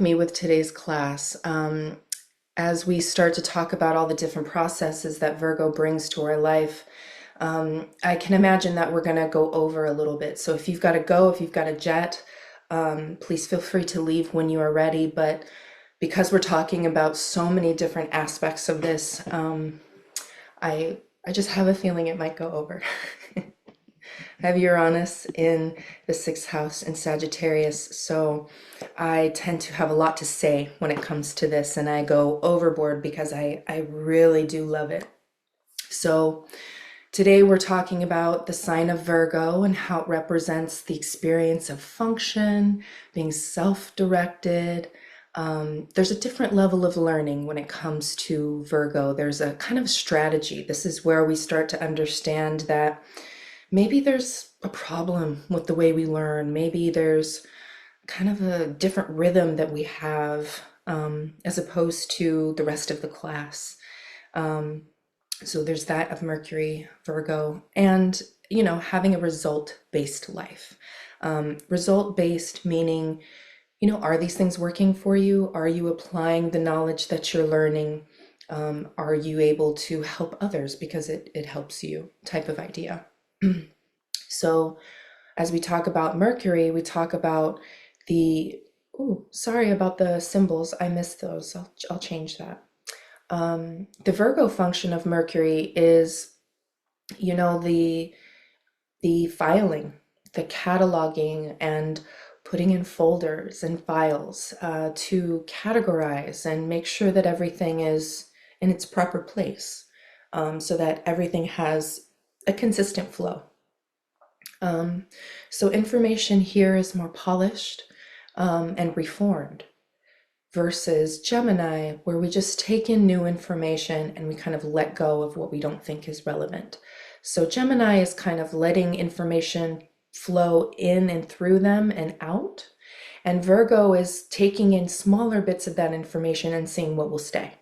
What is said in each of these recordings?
Me with today's class. As we start to talk about all the different processes that Virgo brings to our life, I can imagine that we're going to go over a little bit. So if you've got to go, if you've got a jet, please feel free to leave when you are ready. But because we're talking about so many different aspects of this, I just have a feeling it might go over. I have Uranus in the sixth house in Sagittarius, so I tend to have a lot to say when it comes to this, and I go overboard because I really do love it. So today we're talking about the sign of Virgo and how it represents the experience of function, being self-directed. There's a different level of learning when it comes to Virgo. There's a kind of strategy. This is where we start to understand that maybe there's a problem with the way we learn. Maybe there's kind of a different rhythm that we have as opposed to the rest of the class. Um, so there's that of Mercury, Virgo, and having a result-based life. Result-based meaning, are these things working for you? Are you applying the knowledge that you're learning? Are you able to help others because it helps you type of idea? So as we talk about Mercury, we talk about the, oh, sorry about the symbols. I missed those. I'll change that. The Virgo function of Mercury is, the filing, the cataloging, and putting in folders and files to categorize and make sure that everything is in its proper place, so that everything has a consistent flow. So information here is more polished and reformed versus Gemini, where we just take in new information and we kind of let go of what we don't think is relevant. So Gemini is kind of letting information flow in and through them and out. And Virgo is taking in smaller bits of that information and seeing what will stay.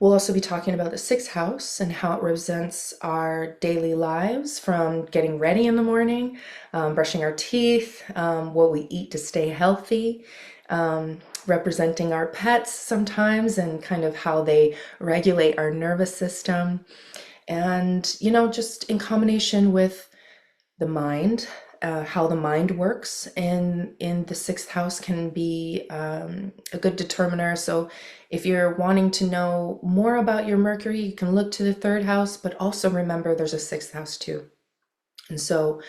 We'll also be talking about the sixth house and how it represents our daily lives, from getting ready in the morning, brushing our teeth, what we eat to stay healthy, representing our pets sometimes and kind of how they regulate our nervous system. And, just in combination with the mind, how the mind works in the sixth house can be a good determiner. So if you're wanting to know more about your Mercury, you can look to the third house, but also remember there's a sixth house too. And so,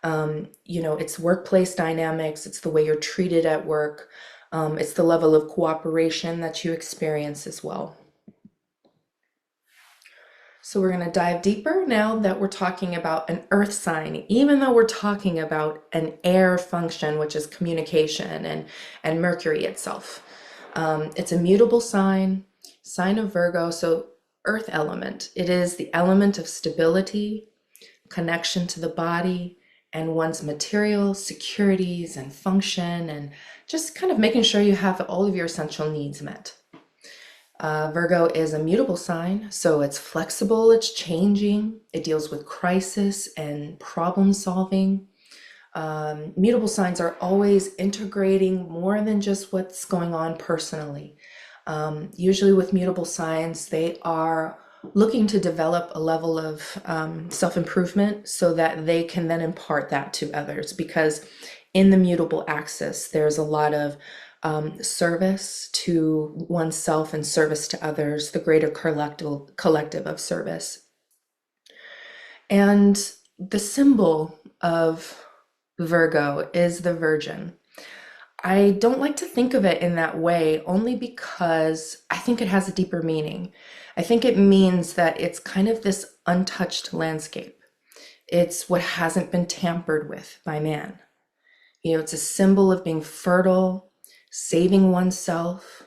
it's workplace dynamics, it's the way you're treated at work, it's the level of cooperation that you experience as well. So we're going to dive deeper now that we're talking about an earth sign, even though we're talking about an air function, which is communication and Mercury itself. It's a mutable sign of Virgo, so earth element. It is the element of stability, connection to the body, and one's material securities and function, and just kind of making sure you have all of your essential needs met. Virgo is a mutable sign, so it's flexible, it's changing, it deals with crisis and problem solving. Mutable signs are always integrating more than just what's going on personally. Usually with mutable signs, they are looking to develop a level of self-improvement so that they can then impart that to others, because in the mutable axis, there's a lot of service to oneself and service to others, the greater collective of service. And the symbol of Virgo is the Virgin. I don't like to think of it in that way, only because I think it has a deeper meaning. I think it means that it's kind of this untouched landscape. It's what hasn't been tampered with by man. It's a symbol of being fertile, saving oneself,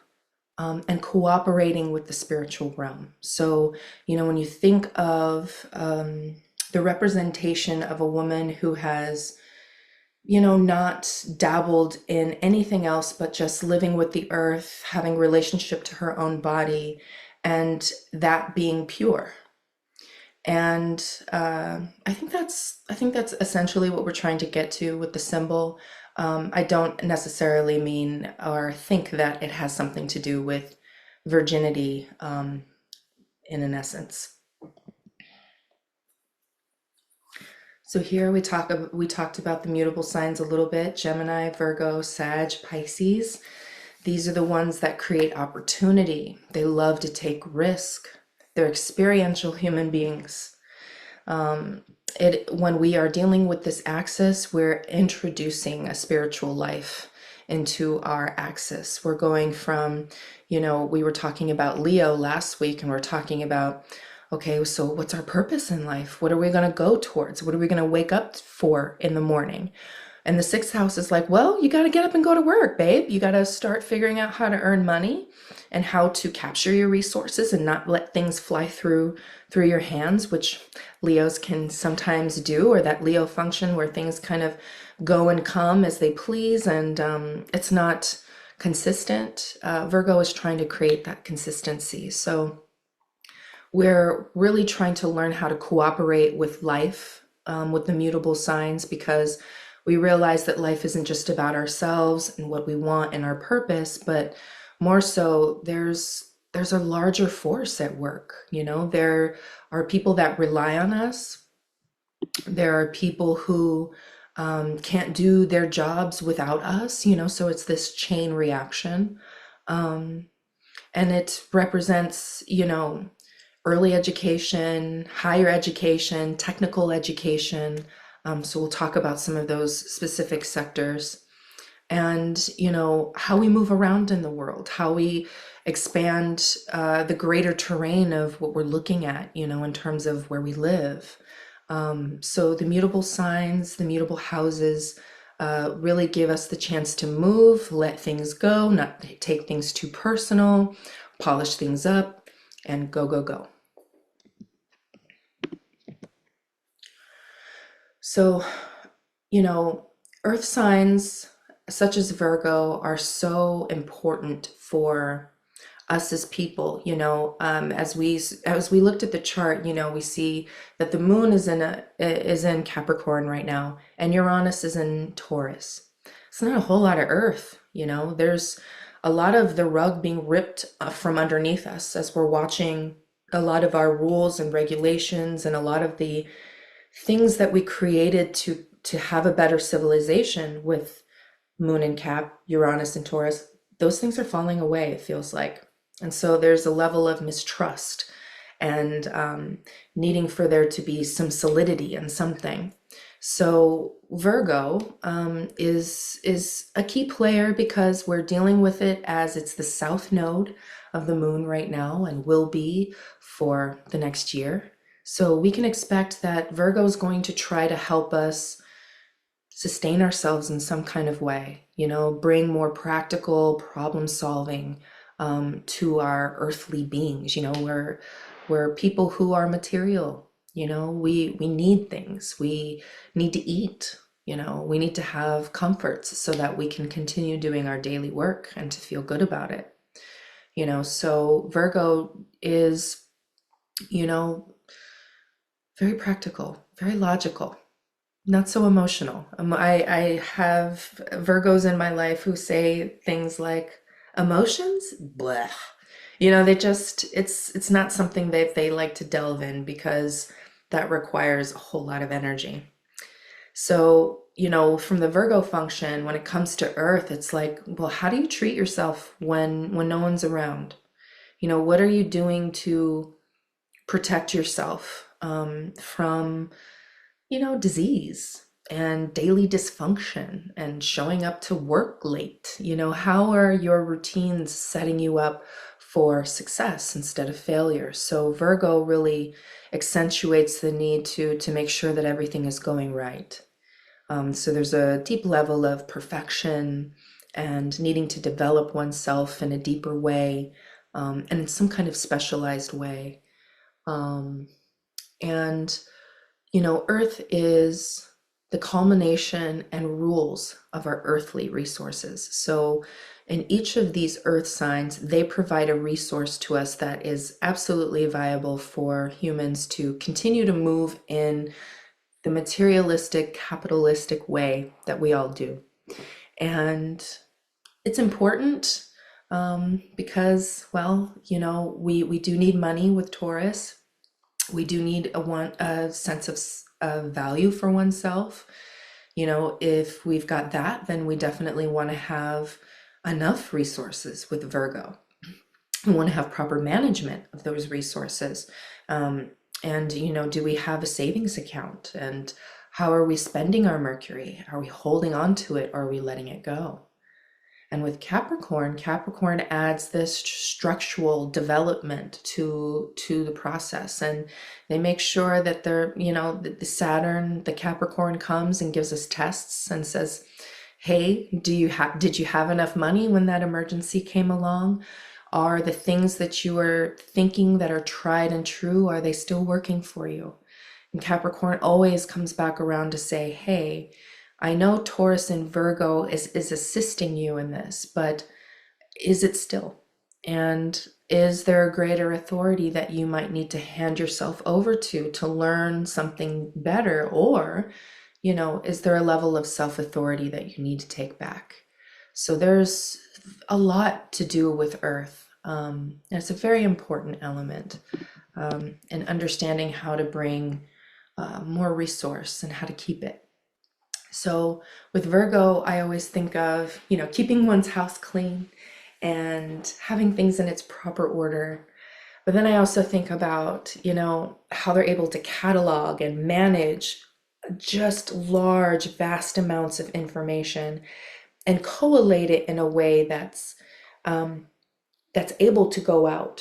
and cooperating with the spiritual realm. So, when you think of the representation of a woman who has, not dabbled in anything else but just living with the earth, having relationship to her own body, and that being pure. And I think that's essentially what we're trying to get to with the symbol. I don't necessarily mean or think that it has something to do with virginity, in an essence. So here we talked about the mutable signs a little bit: Gemini, Virgo, Sag, Pisces. These are the ones that create opportunity. They love to take risk. They're experiential human beings. When we are dealing with this axis, we're introducing a spiritual life into our axis. We're going from, we were talking about Leo last week, and we're talking about, okay, so what's our purpose in life? What are we going to go towards? What are we going to wake up for in the morning? And the sixth house is like, well, you got to get up and go to work, babe. You got to start figuring out how to earn money and how to capture your resources and not let things fly through your hands, which Leos can sometimes do, or that Leo function where things kind of go and come as they please, and it's not consistent. Virgo is trying to create that consistency. So we're really trying to learn how to cooperate with life, with the mutable signs, because we realize that life isn't just about ourselves and what we want and our purpose, but more so there's a larger force at work. There are people that rely on us. There are people who can't do their jobs without us, so it's this chain reaction. And it represents, early education, higher education, technical education. So we'll talk about some of those specific sectors, and how we move around in the world, how we expand the greater terrain of what we're looking at, in terms of where we live. So the mutable signs, the mutable houses, really give us the chance to move, let things go, not take things too personal, polish things up, and go, go, go. So, earth signs such as Virgo are so important for us as people. As we looked at the chart, we see that the moon is in Capricorn right now, and Uranus is in Taurus. It's not a whole lot of earth. There's a lot of the rug being ripped from underneath us as we're watching a lot of our rules and regulations and a lot of the things that we created to have a better civilization with moon and Cap, Uranus and Taurus. Those things are falling away, it feels like. And so there's a level of mistrust and needing for there to be some solidity in something. So Virgo is a key player because we're dealing with it as it's the south node of the moon right now and will be for the next year. So we can expect that Virgo is going to try to help us sustain ourselves in some kind of way, bring more practical problem solving to our earthly beings. We're people who are material. We need things. We need to eat. We need to have comforts so that we can continue doing our daily work and to feel good about it. So Virgo is, very practical, very logical, not so emotional. I have Virgos in my life who say things like, emotions? Blech. It's not something that they like to delve in because that requires a whole lot of energy. So, from the Virgo function, when it comes to Earth, it's like, well, how do you treat yourself when no one's around? What are you doing to protect yourself from, disease and daily dysfunction and showing up to work late? How are your routines setting you up for success instead of failure? So Virgo really accentuates the need to make sure that everything is going right. So there's a deep level of perfection and needing to develop oneself in a deeper way, and in some kind of specialized way. And Earth is the culmination and rules of our earthly resources. So in each of these earth signs, they provide a resource to us that is absolutely viable for humans to continue to move in the materialistic, capitalistic way that we all do. And it's important because, well, we do need money with Taurus. We do need a sense of value for oneself. If we've got that, then we definitely want to have enough resources with Virgo. We want to have proper management of those resources. And, do we have a savings account? And how are we spending our Mercury? Are we holding on to it, or are we letting it go? And with Capricorn adds this structural development to the process, and they make sure that the Saturn, the Capricorn comes and gives us tests and says, hey, did you have enough money when that emergency came along? Are the things that you are thinking that are tried and true, are they still working for you? And Capricorn always comes back around to say, hey, I know Taurus and Virgo is assisting you in this, but is it still? And is there a greater authority that you might need to hand yourself over to learn something better? Or, is there a level of self-authority that you need to take back? So there's a lot to do with Earth. And it's a very important element in understanding how to bring more resource and how to keep it. So with Virgo, I always think of, keeping one's house clean and having things in its proper order. But then I also think about, how they're able to catalog and manage just large, vast amounts of information and collate it in a way that's able to go out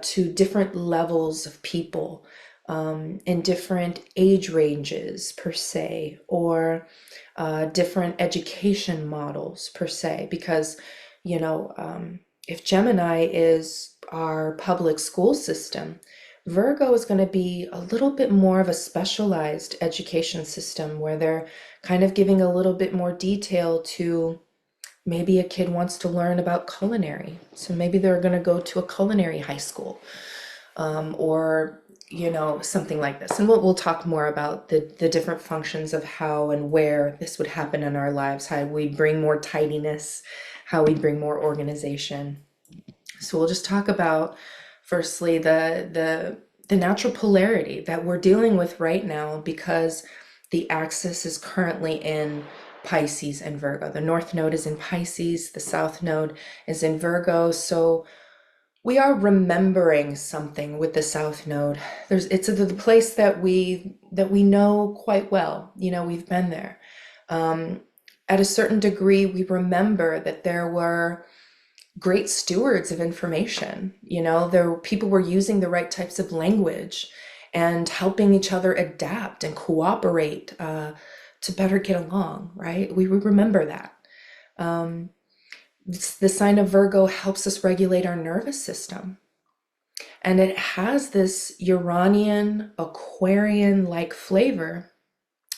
to different levels of people in different age ranges per se, or different education models per se, because if Gemini is our public school system, Virgo is going to be a little bit more of a specialized education system where they're kind of giving a little bit more detail to maybe a kid wants to learn about culinary. So maybe they're going to go to a culinary high school, or something like this. And we'll talk more about the different functions of how and where this would happen in our lives, how we bring more tidiness, how we bring more organization. So we'll just talk about firstly the natural polarity that we're dealing with right now, because the axis is currently in Pisces and Virgo. The North Node is in Pisces, the South Node is in Virgo. So we are remembering something with the South Node. It's the place that we know quite well. We've been there. At a certain degree, we remember that there were great stewards of information. People were using the right types of language and helping each other adapt and cooperate to better get along, right? We remember that. The sign of Virgo helps us regulate our nervous system. And it has this Uranian, Aquarian-like flavor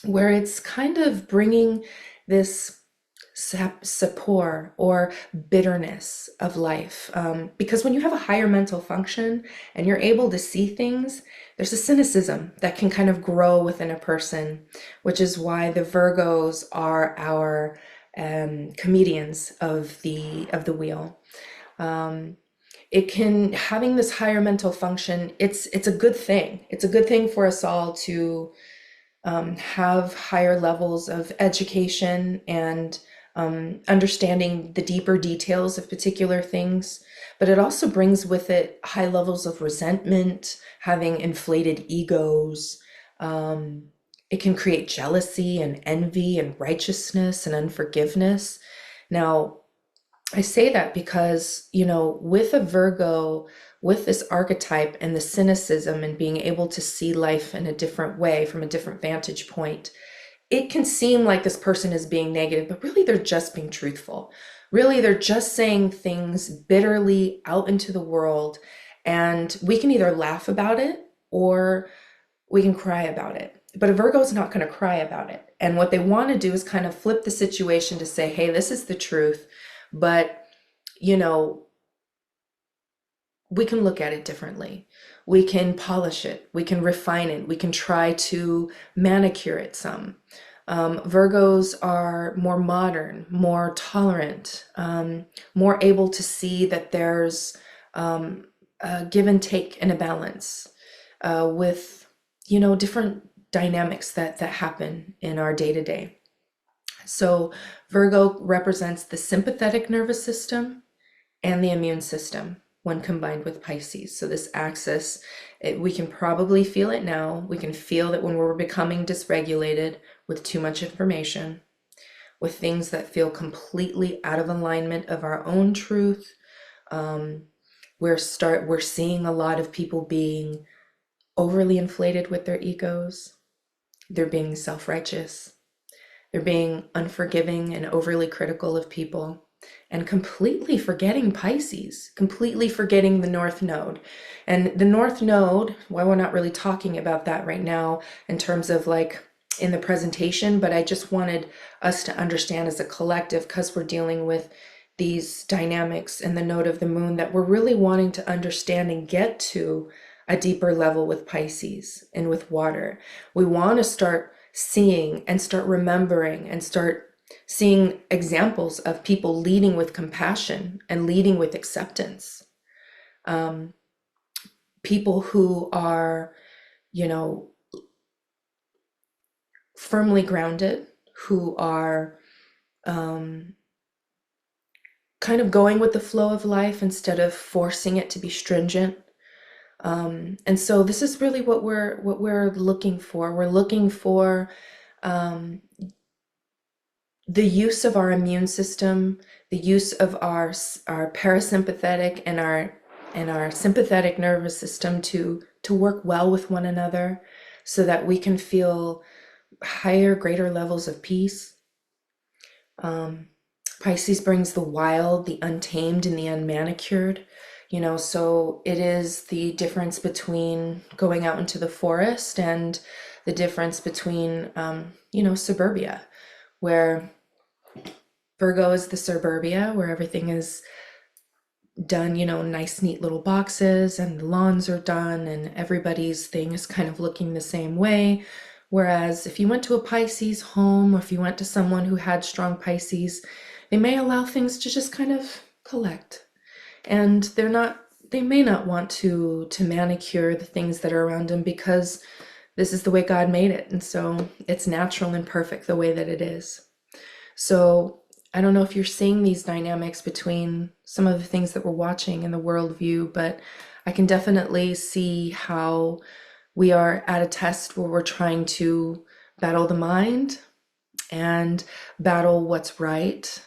where it's kind of bringing this sapor or bitterness of life. Because when you have a higher mental function and you're able to see things, there's a cynicism that can kind of grow within a person, which is why the Virgos are our comedians of the wheel. Having this higher mental function, it's a good thing. It's a good thing for us all to have higher levels of education and understanding the deeper details of particular things. But it also brings with it high levels of resentment, having inflated egos. It can create jealousy and envy and righteousness and unforgiveness. Now, I say that because, with a Virgo, with this archetype and the cynicism and being able to see life in a different way from a different vantage point, it can seem like this person is being negative, but really they're just being truthful. Really, they're just saying things bitterly out into the world, and we can either laugh about it or we can cry about it. But a Virgo is not going to cry about it. And what they want to do is kind of flip the situation to say, hey, this is the truth, but we can look at it differently. We can polish it. We can refine it. We can try to manicure it some. Virgos are more modern, more tolerant, more able to see that there's a give and take and a balance with, different dynamics that happen in our day to day. So Virgo represents the sympathetic nervous system and the immune system when combined with Pisces. So this axis, we can probably feel it now. We can feel that when we're becoming dysregulated with too much information, with things that feel completely out of alignment of our own truth. We're seeing a lot of people being overly inflated with their egos. They're being self-righteous. They're being unforgiving and overly critical of people, and completely forgetting Pisces, completely forgetting the North Node. And the North Node, well, we're not really talking about that right now in terms of like in the presentation, but I just wanted us to understand as a collective, because we're dealing with these dynamics in the node of the moon, that we're really wanting to understand and get to a deeper level with Pisces and with water. We want to start seeing and start remembering and start seeing examples of people leading with compassion and leading with acceptance. People who are, firmly grounded, who are kind of going with the flow of life instead of forcing it to be stringent. And so this is really what we're looking for. We're looking for the use of our immune system, the use of our parasympathetic and our sympathetic nervous system to work well with one another, so that we can feel higher, greater levels of peace. Pisces brings the wild, the untamed, and the unmanicured. So it is the difference between going out into the forest and the difference between, suburbia, where Virgo is the suburbia, where everything is done, nice, neat little boxes, and the lawns are done, and everybody's thing is kind of looking the same way. Whereas if you went to a Pisces home, or if you went to someone who had strong Pisces, they may allow things to just kind of collect. And they may not want to manicure the things that are around them, because this is the way God made it. And so it's natural and perfect the way that it is. So I don't know if you're seeing these dynamics between some of the things that we're watching in the worldview, but I can definitely see how we are at a test where we're trying to battle the mind and battle what's right.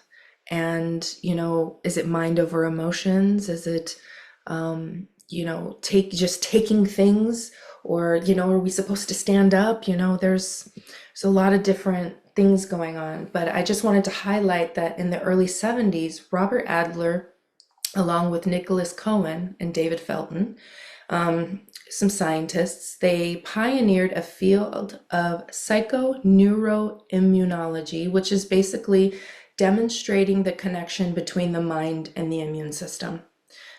And, is it mind over emotions? Is it, taking things, or, are we supposed to stand up? There's a lot of different things going on, but I just wanted to highlight that in the early 70s, Robert Adler, along with Nicholas Cohen and David Felton, some scientists, they pioneered a field of psychoneuroimmunology, which is basically demonstrating the connection between the mind and the immune system.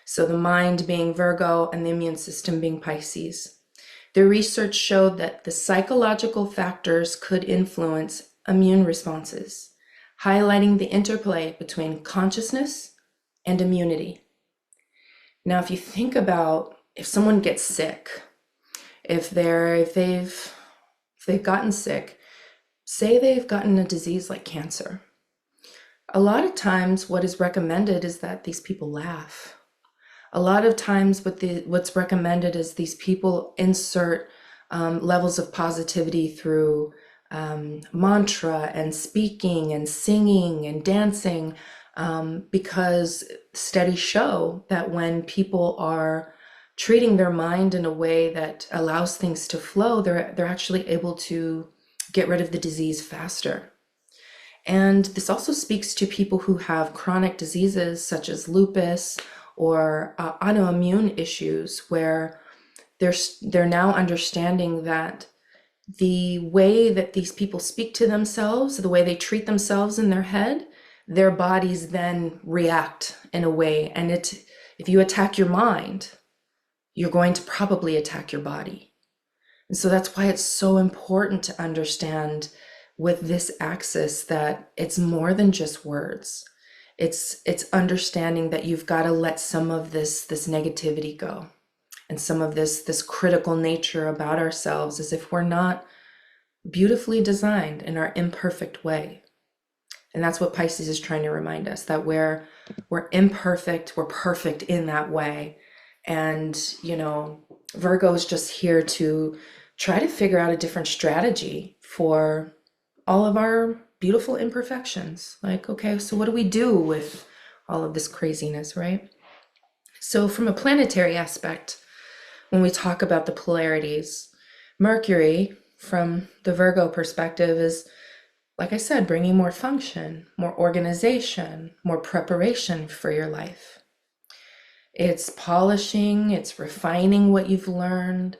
So the mind being Virgo and the immune system being Pisces. Their research showed that the psychological factors could influence immune responses, highlighting the interplay between consciousness and immunity. Now, if you think about if someone gets sick, if they've gotten sick, say they've gotten a disease like cancer, a lot of times what is recommended is that these people laugh. A lot of times what's recommended is these people insert levels of positivity through mantra and speaking and singing and dancing, because studies show that when people are treating their mind in a way that allows things to flow, they're actually able to get rid of the disease faster. And this also speaks to people who have chronic diseases such as lupus or autoimmune issues, where they're now understanding that the way that these people speak to themselves, the way they treat themselves in their head, their bodies then react in a way. And if you attack your mind, you're going to probably attack your body. And so that's why it's so important to understand with this axis that it's more than just words. It's understanding that you've got to let some of this negativity go, and some of this critical nature about ourselves, as if we're not beautifully designed in our imperfect way. And that's what Pisces is trying to remind us, that we're imperfect, we're perfect in that way. And, Virgo is just here to try to figure out a different strategy for all of our beautiful imperfections. Like, okay, so what do we do with all of this craziness, right? So from a planetary aspect, when we talk about the polarities, Mercury, from the Virgo perspective, is, like I said, bringing more function, more organization, more preparation for your life. It's polishing, it's refining what you've learned.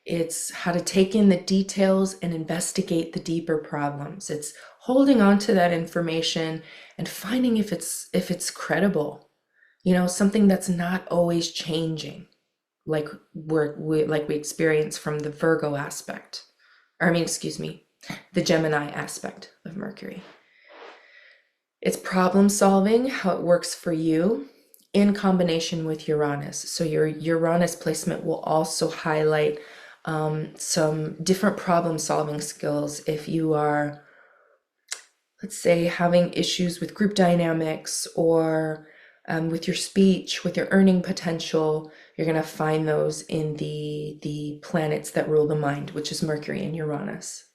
It's how to take in the details and investigate the deeper problems. It's holding on to that information and finding if it's credible, something that's not always changing, like we experience from the Virgo aspect. Or, excuse me, the Gemini aspect of Mercury. It's problem solving, how it works for you, in combination with Uranus. So your Uranus placement will also highlight some different problem solving skills if you are, let's say, having issues with group dynamics, or with your speech, with your earning potential. You're going to find those in the planets that rule the mind, which is Mercury and Uranus.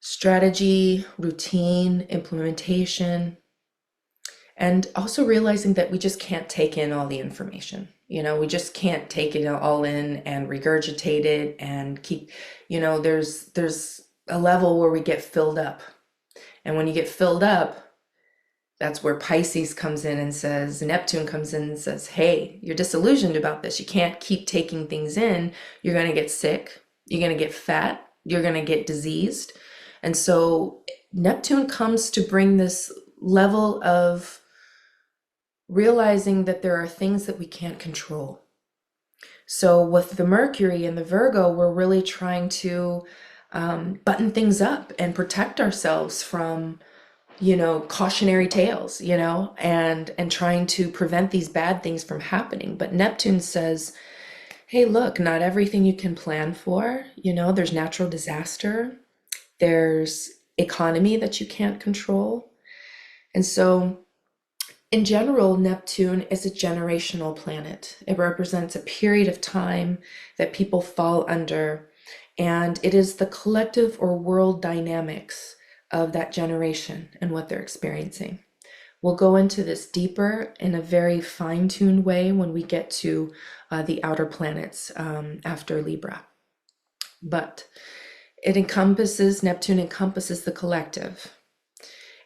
Strategy, routine, implementation, and also realizing that we just can't take in all the information. We just can't take it all in and regurgitate it and keep, there's a level where we get filled up. And when you get filled up, that's where Pisces comes in and says, Neptune comes in and says, hey, you're disillusioned about this. You can't keep taking things in. You're going to get sick. You're going to get fat. You're going to get diseased. And so Neptune comes to bring this level of realizing that there are things that we can't control. So with the Mercury and the Virgo, we're really trying to button things up and protect ourselves from, cautionary tales, and trying to prevent these bad things from happening. But Neptune says, hey, look, not everything you can plan for. There's natural disaster. There's economy that you can't control. And so in general, Neptune is a generational planet. It represents a period of time that people fall under, and it is the collective or world dynamics of that generation and what they're experiencing. We'll go into this deeper in a very fine-tuned way when we get to the outer planets after Libra. But Neptune encompasses the collective.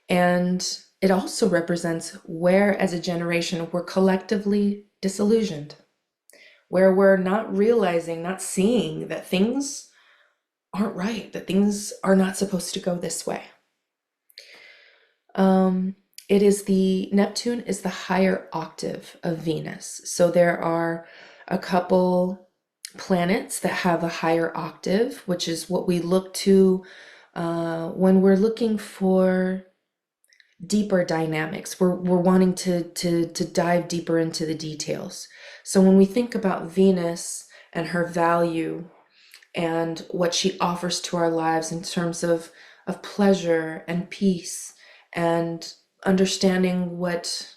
And it also represents where, as a generation, we're collectively disillusioned, where we're not realizing, not seeing that things aren't right, that things are not supposed to go this way. Neptune is the higher octave of Venus. So there are a couple planets that have a higher octave, which is what we look to when we're looking for deeper dynamics. We're wanting to dive deeper into the details. So when we think about Venus and her value and what she offers to our lives in terms of pleasure and peace and understanding what,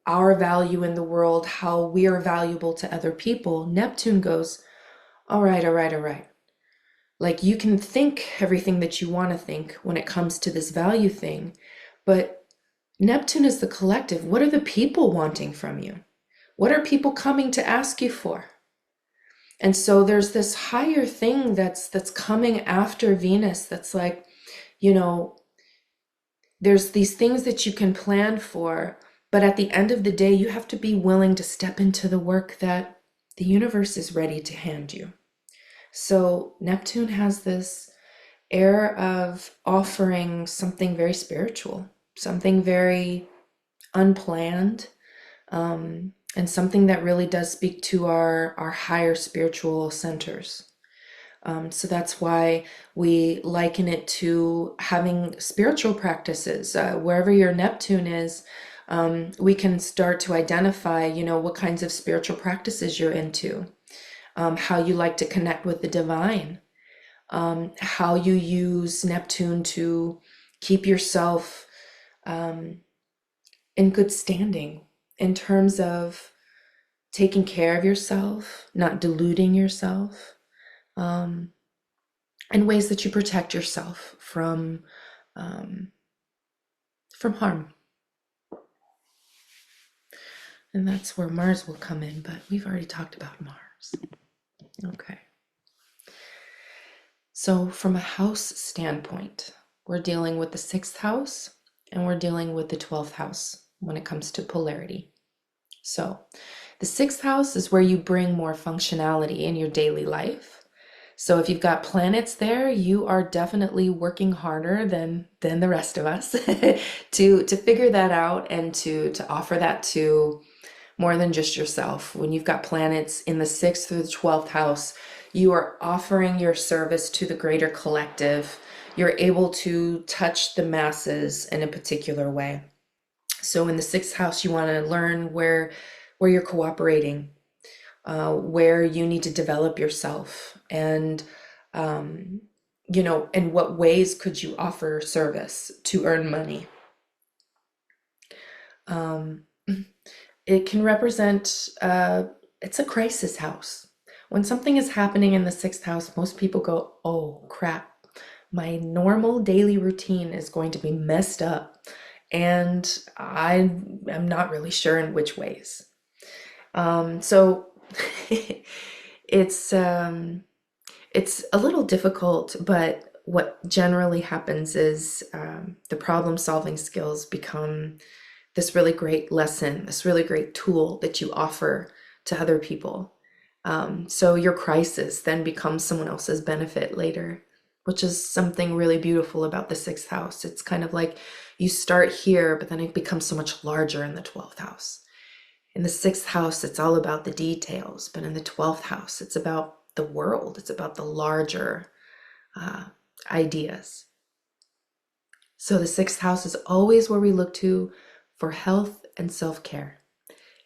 our value in the world, how we are valuable to other people, Neptune goes, all right. Like, you can think everything that you want to think when it comes to this value thing, but Neptune is the collective. What are the people wanting from you? What are people coming to ask you for? And so there's this higher thing that's coming after Venus that's like, there's these things that you can plan for, but at the end of the day, you have to be willing to step into the work that the universe is ready to hand you. So Neptune has this air of offering something very spiritual, something very unplanned, and something that really does speak to our higher spiritual centers. So that's why we liken it to having spiritual practices. Wherever your Neptune is, we can start to identify, what kinds of spiritual practices you're into, how you like to connect with the divine, how you use Neptune to keep yourself in good standing in terms of taking care of yourself, not deluding yourself, and ways that you protect yourself um, from harm. And that's where Mars will come in, but we've already talked about Mars. Okay. So from a house standpoint, we're dealing with the 6th house and we're dealing with the 12th house when it comes to polarity. So the 6th house is where you bring more functionality in your daily life. So if you've got planets there, you are definitely working harder than the rest of us to figure that out and to offer that to more than just yourself. When you've got planets in the 6th through the 12th house, you are offering your service to the greater collective. You're able to touch the masses in a particular way. So in the 6th house, you want to learn where you're cooperating, where you need to develop yourself, and in what ways could you offer service to earn money. It can represent, it's a crisis house. When something is happening in the 6th house, most people go, oh crap, my normal daily routine is going to be messed up, and I am not really sure in which ways. So it's a little difficult, but what generally happens is the problem solving skills become this really great lesson, this really great tool that you offer to other people. So your crisis then becomes someone else's benefit later, which is something really beautiful about the 6th house. It's kind of like you start here, but then it becomes so much larger in the 12th house. In the 6th house, it's all about the details, but in the 12th house, it's about the world. It's about the larger ideas. So the 6th house is always where we look to for health and self-care.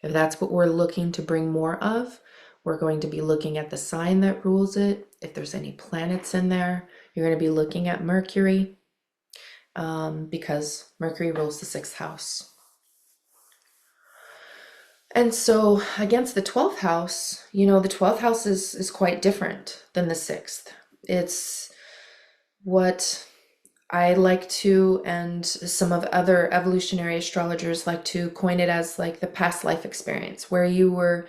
If that's what we're looking to bring more of, we're going to be looking at the sign that rules it. If there's any planets in there, you're going to be looking at Mercury, because Mercury rules the 6th house. And so against the 12th house, the 12th house is quite different than the 6th. It's what I like to, and some of other evolutionary astrologers like to coin it as like the past life experience, where you were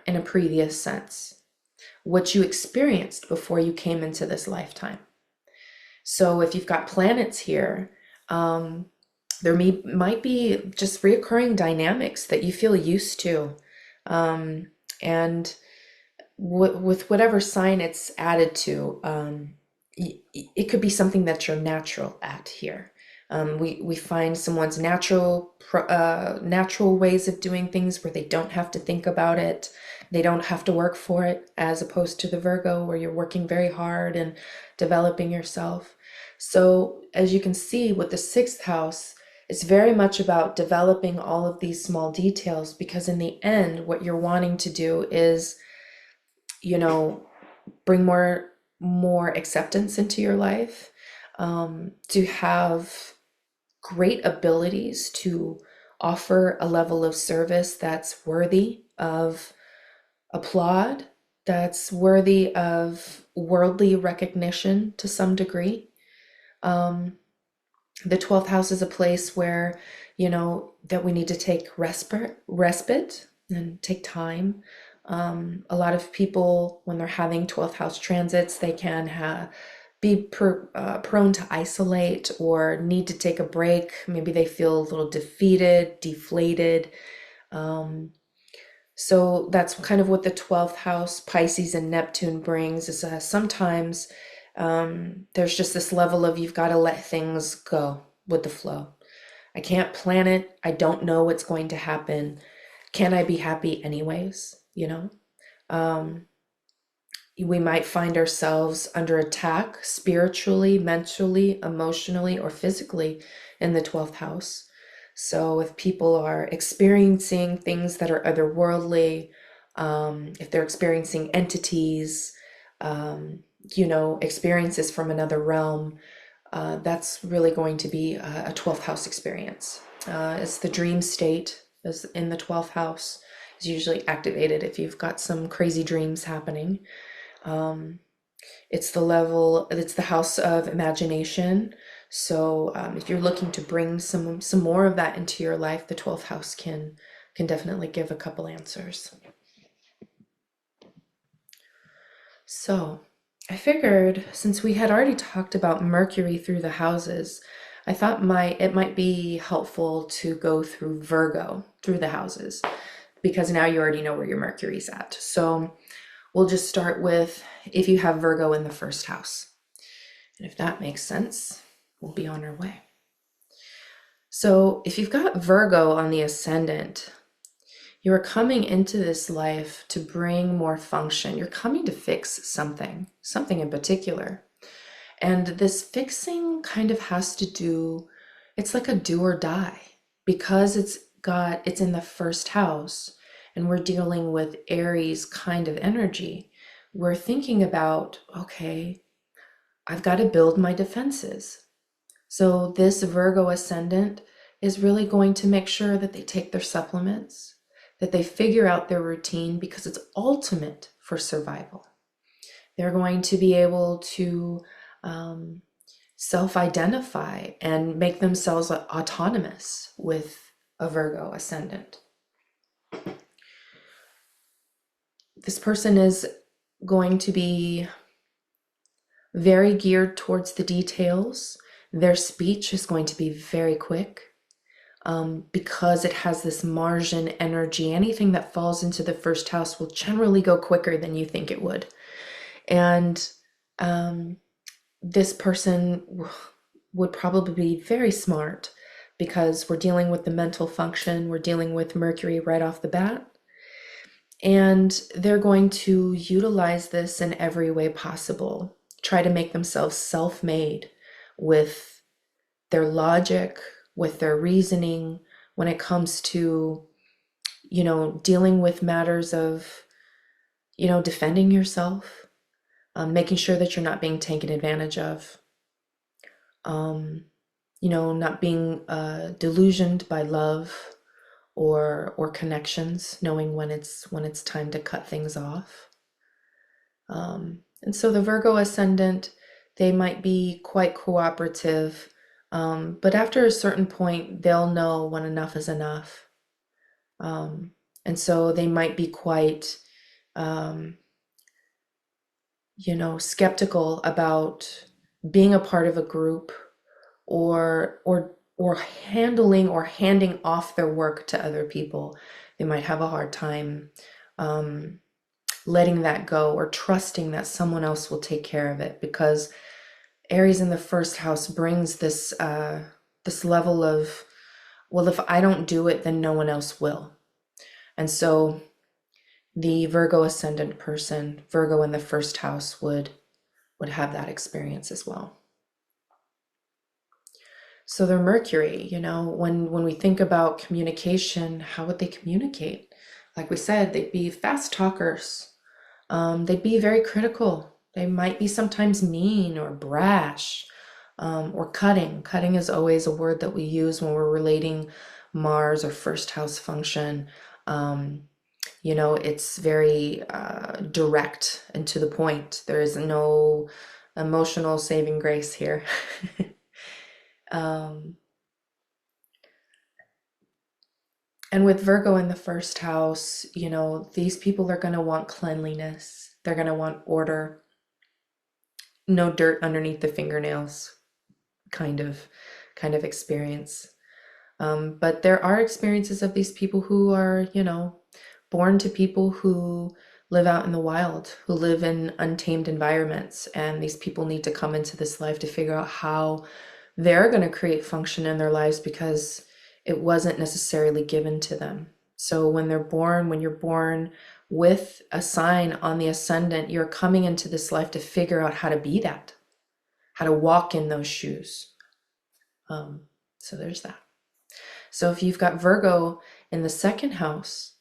in a previous sense, what you experienced before you came into this lifetime. So if you've got planets here, there might be just reoccurring dynamics that you feel used to. And with whatever sign it's added to, it could be something that you're natural at here. We find someone's natural ways of doing things where they don't have to think about it. They don't have to work for it, as opposed to the Virgo, where you're working very hard and developing yourself. So as you can see with the 6th house, it's very much about developing all of these small details, because in the end, what you're wanting to do is, bring more acceptance into your life, to have great abilities to offer a level of service that's worthy of applaud, that's worthy of worldly recognition to some degree. The 12th house is a place where, that we need to take respite and take time. A lot of people, when they're having 12th house transits, they can be prone to isolate or need to take a break. Maybe they feel a little defeated, deflated. So that's kind of what the 12th house, Pisces and Neptune brings, is sometimes there's just this level of you've got to let things go with the flow. I can't plan it. I don't know what's going to happen. Can I be happy anyways? We might find ourselves under attack spiritually, mentally, emotionally, or physically in the 12th house. So if people are experiencing things that are otherworldly, if they're experiencing entities, experiences from another realm, that's really going to be a 12th house experience. It's the dream state is in the 12th house is usually activated if you've got some crazy dreams happening. It's the house of imagination. So if you're looking to bring some more of that into your life, the 12th house can definitely give a couple answers. So I figured since we had already talked about Mercury through the houses, I thought it might be helpful to go through Virgo through the houses because now you already know where your Mercury's at. So we'll just start with if you have Virgo in the first house. And if that makes sense, we'll be on our way. So if you've got Virgo on the ascendant, you're coming into this life to bring more function. You're coming to fix something in particular. And this fixing kind of has to do, it's like a do or die because it's in the first house and we're dealing with Aries kind of energy. We're thinking about, okay, I've got to build my defenses. So this Virgo ascendant is really going to make sure that they take their supplements, that they figure out their routine because it's ultimate for survival. They're going to be able to self-identify and make themselves autonomous with a Virgo ascendant. This person is going to be very geared towards the details. Their speech is going to be very quick because it has this Martian energy. Anything that falls into the first house will generally go quicker than you think it would. And this person would probably be very smart because we're dealing with the mental function. We're dealing with Mercury right off the bat. And they're going to utilize this in every way possible. Try to make themselves self-made with their logic, with their reasoning when it comes to, dealing with matters of, defending yourself, making sure that you're not being taken advantage of, not being delusioned by love or connections, knowing when it's time to cut things off. And so the Virgo ascendant, they might be quite cooperative, but after a certain point, they'll know when enough is enough. And so they might be quite, skeptical about being a part of a group or handling or handing off their work to other people. They might have a hard time letting that go or trusting that someone else will take care of it, because Aries in the first house brings this level of, well, if I don't do it, then no one else will. And so the Virgo ascendant person, Virgo in the first house, would have that experience as well. So their Mercury, when we think about communication, how would they communicate? Like we said, they'd be fast talkers. They'd be very critical. They might be sometimes mean or brash, or cutting. Cutting is always a word that we use when we're relating Mars or first house function. It's very direct and to the point. There is no emotional saving grace here. And with Virgo in the first house, these people are going to want cleanliness. They're going to want order. No dirt underneath the fingernails kind of experience. But there are experiences of these people who are, born to people who live out in the wild, who live in untamed environments. And these people need to come into this life to figure out how they're going to create function in their lives because it wasn't necessarily given to them. So when you're born with a sign on the ascendant, you're coming into this life to figure out how to be that, how to walk in those shoes. So there's that. So if you've got Virgo in the second house,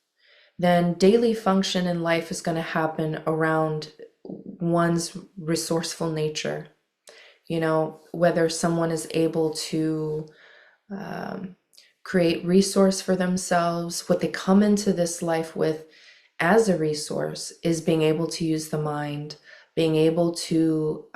then daily function in life is going to happen around one's resourceful nature. You know, whether someone is able to create resource for themselves, what they come into this life with as a resource is being able to use the mind, being able to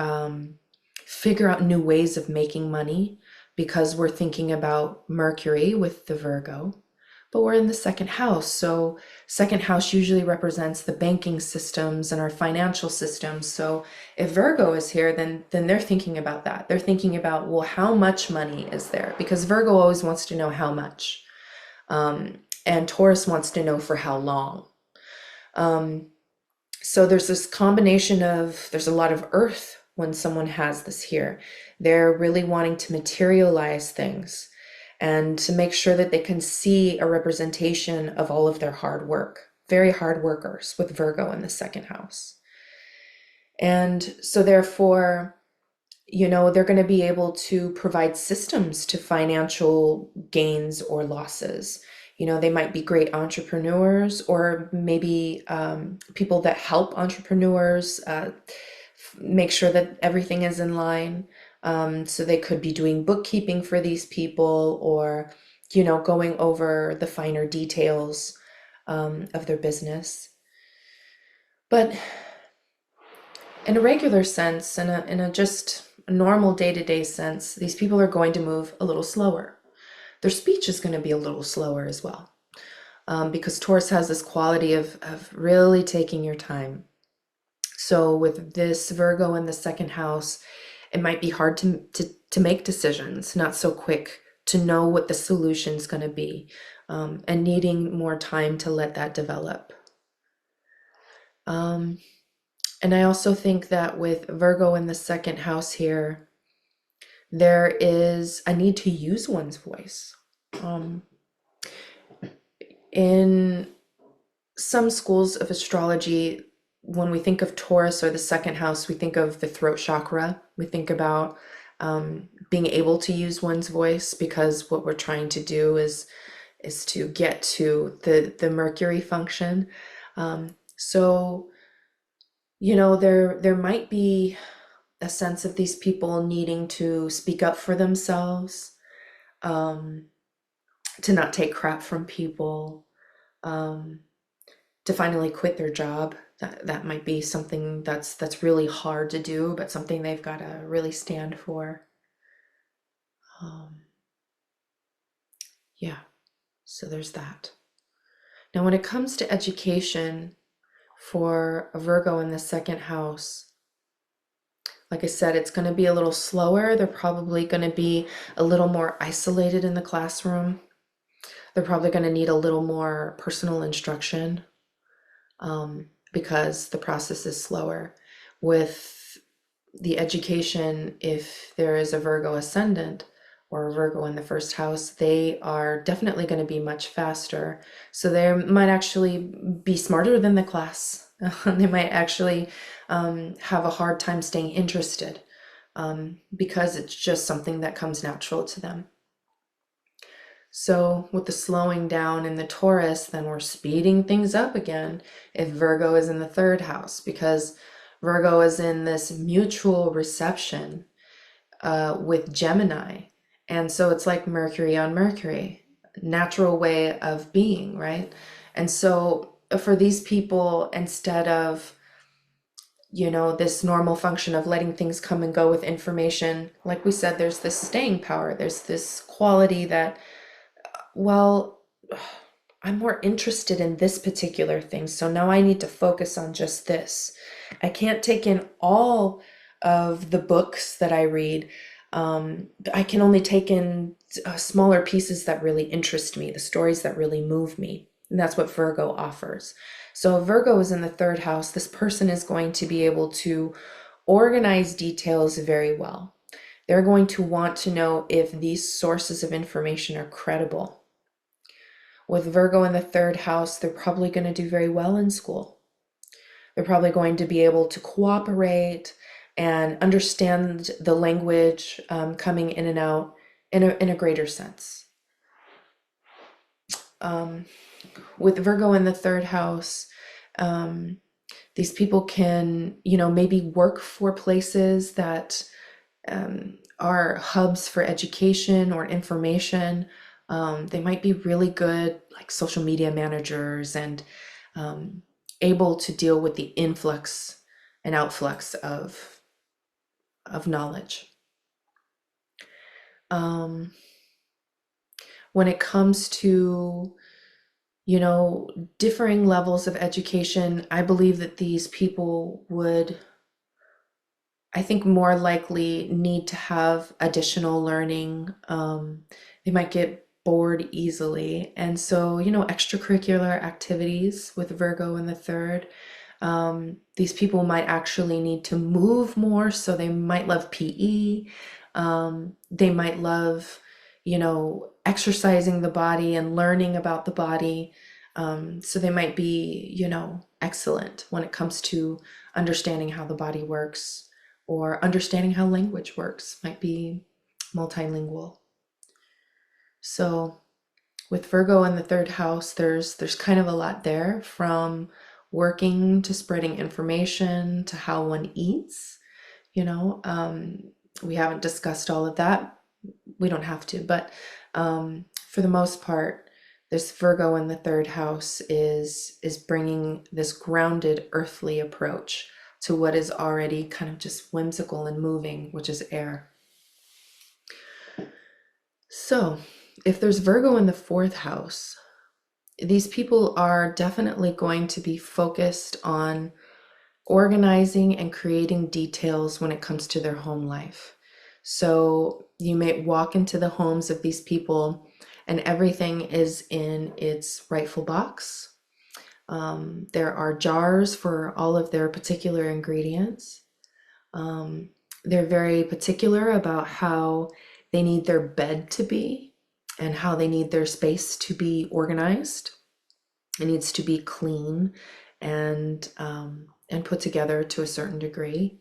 figure out new ways of making money, because we're thinking about Mercury with the Virgo, but we're in the second house. So second house usually represents the banking systems and our financial systems. So if Virgo is here, then they're thinking about that. They're thinking about, well, how much money is there? Because Virgo always wants to know how much. And Taurus wants to know for how long. So there's this combination of, there's a lot of earth when someone has this here. They're really wanting to materialize things and to make sure that they can see a representation of all of their hard work. Very hard workers with Virgo in the second house. And so therefore, you know, they're going to be able to provide systems to financial gains or losses. You know, they might be great entrepreneurs, or maybe people that help entrepreneurs make sure that everything is in line. So they could be doing bookkeeping for these people, or, you know, going over the finer details of their business. But in a regular sense, in a just a normal day-to-day sense, these people are going to move a little slower. Their speech is going to be a little slower as well, because Taurus has this quality of really taking your time. So with this Virgo in the second house, it might be hard to make decisions, not so quick to know what the solution's going to be, and needing more time to let that develop. And I also think that with Virgo in the second house here, there is a need to use one's voice. In some schools of astrology, when we think of Taurus or the second house, we think of the throat chakra. We think about being able to use one's voice, because what we're trying to do is to get to the Mercury function. So, you know, there might be a sense of these people needing to speak up for themselves, to not take crap from people, to finally quit their job. That might be something that's really hard to do, but something they've got to really stand for. Yeah, so there's that. Now, when it comes to education for a Virgo in the second house, like I said, it's going to be a little slower. They're probably going to be a little more isolated in the classroom. They're probably going to need a little more personal instruction, because the process is slower. With the education, if there is a Virgo ascendant or a Virgo in the first house, they are definitely going to be much faster. So they might actually be smarter than the class. They might actually have a hard time staying interested, because it's just something that comes natural to them. So with the slowing down in the Taurus, then we're speeding things up again if Virgo is in the third house, because Virgo is in this mutual reception with Gemini. And so it's like Mercury on Mercury, natural way of being, right? And so for these people, instead of, you know, this normal function of letting things come and go with information, like we said, there's this staying power. There's this quality that, well, I'm more interested in this particular thing, so now I need to focus on just this. I can't take in all of the books that I read. I can only take in smaller pieces that really interest me, the stories that really move me. And that's what Virgo offers. So if Virgo is in the third house, this person is going to be able to organize details very well. They're going to want to know if these sources of information are credible. With Virgo in the third house, they're probably going to do very well in school. They're probably going to be able to cooperate and understand the language coming in and out in a greater sense. With Virgo in the third house, these people can, maybe work for places that are hubs for education or information. They might be really good, like social media managers, and able to deal with the influx and outflux of knowledge. When it comes to, differing levels of education, I believe that these people would, I think, more likely need to have additional learning. They might get bored easily. And so, extracurricular activities with Virgo in the third, these people might actually need to move more. So they might love PE. They might love, exercising the body and learning about the body. So they might be, excellent when it comes to understanding how the body works, or understanding how language works, might be multilingual. So with Virgo in the third house, there's kind of a lot there, from working to spreading information to how one eats. We haven't discussed all of that. We don't have to, but for the most part, this Virgo in the third house is bringing this grounded earthly approach to what is already kind of just whimsical and moving, which is air. So if there's Virgo in the fourth house, these people are definitely going to be focused on organizing and creating details when it comes to their home life. So you may walk into the homes of these people and everything is in its rightful box. There are jars for all of their particular ingredients. They're very particular about how they need their bed to be and how they need their space to be organized. It needs to be clean and put together to a certain degree.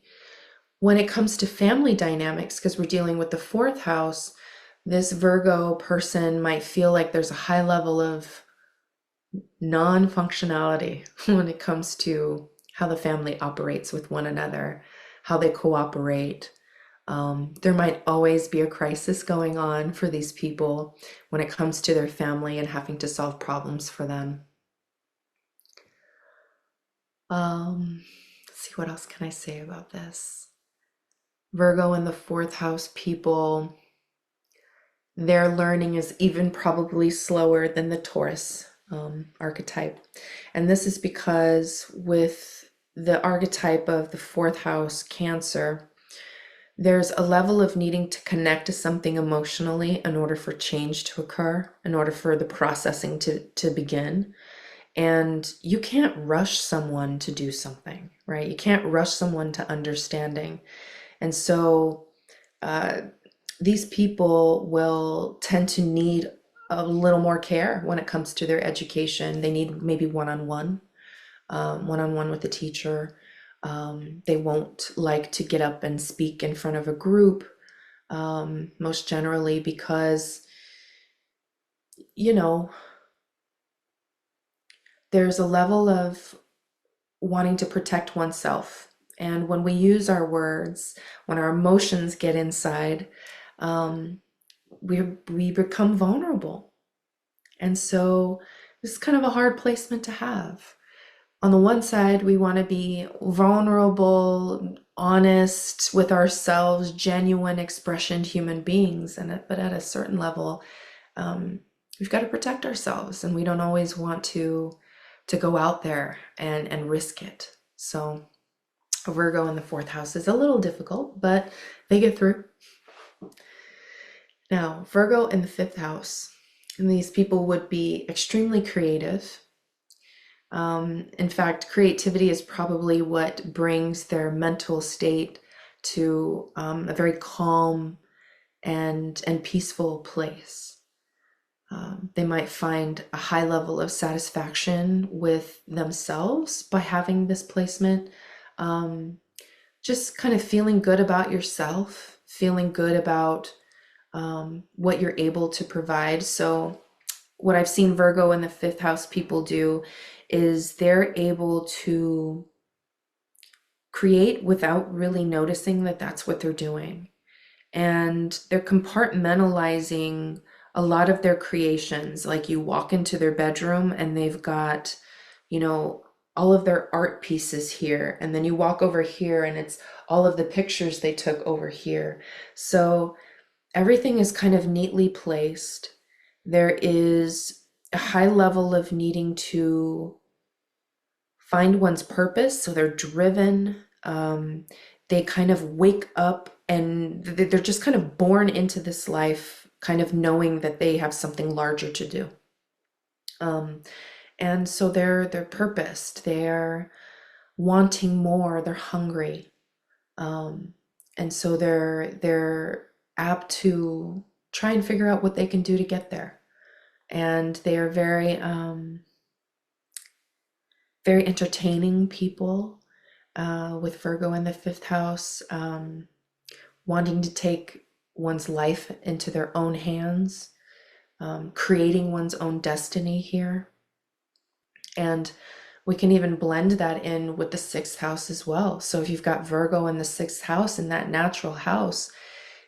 When it comes to family dynamics, because we're dealing with the fourth house, this Virgo person might feel like there's a high level of non-functionality when it comes to how the family operates with one another, how they cooperate. There might always be a crisis going on for these people when it comes to their family and having to solve problems for them. Let's see, what else can I say about this? Virgo in the fourth house people, their learning is even probably slower than the Taurus archetype. And this is because with the archetype of the fourth house Cancer, there's a level of needing to connect to something emotionally in order for change to occur, in order for the processing to begin. And you can't rush someone to do something, right? You can't rush someone to understanding. And so these people will tend to need a little more care when it comes to their education. They need maybe one-on-one with the teacher. They won't like to get up and speak in front of a group, most generally because, there's a level of wanting to protect oneself. And when we use our words, when our emotions get inside, we become vulnerable. And so this is kind of a hard placement to have. On the one side, we want to be vulnerable, honest with ourselves, genuine expression human beings. But at a certain level, we've got to protect ourselves, and we don't always want to go out there and risk it. So a Virgo in the fourth house is a little difficult, but they get through. Now, Virgo in the fifth house, and these people would be extremely creative. In fact, creativity is probably what brings their mental state to a very calm and peaceful place. They might find a high level of satisfaction with themselves by having this placement. Um, just kind of feeling good about yourself, feeling good about what you're able to provide. So, what I've seen Virgo in the fifth house people do is they're able to create without really noticing that that's what they're doing. And they're compartmentalizing a lot of their creations. Like you walk into their bedroom and they've got, you know, all of their art pieces here. And then you walk over here and it's all of the pictures they took over here. So everything is kind of neatly placed. There is a high level of needing to find one's purpose. So they're driven. They kind of wake up and they're just kind of born into this life, kind of knowing that they have something larger to do. And so they're purposed. They're wanting more. They're hungry. And so they're apt to try and figure out what they can do to get there. And they are very entertaining people with Virgo in the fifth house, wanting to take one's life into their own hands, creating one's own destiny here. And we can even blend that in with the sixth house as well. So if you've got Virgo in the sixth house, in that natural house,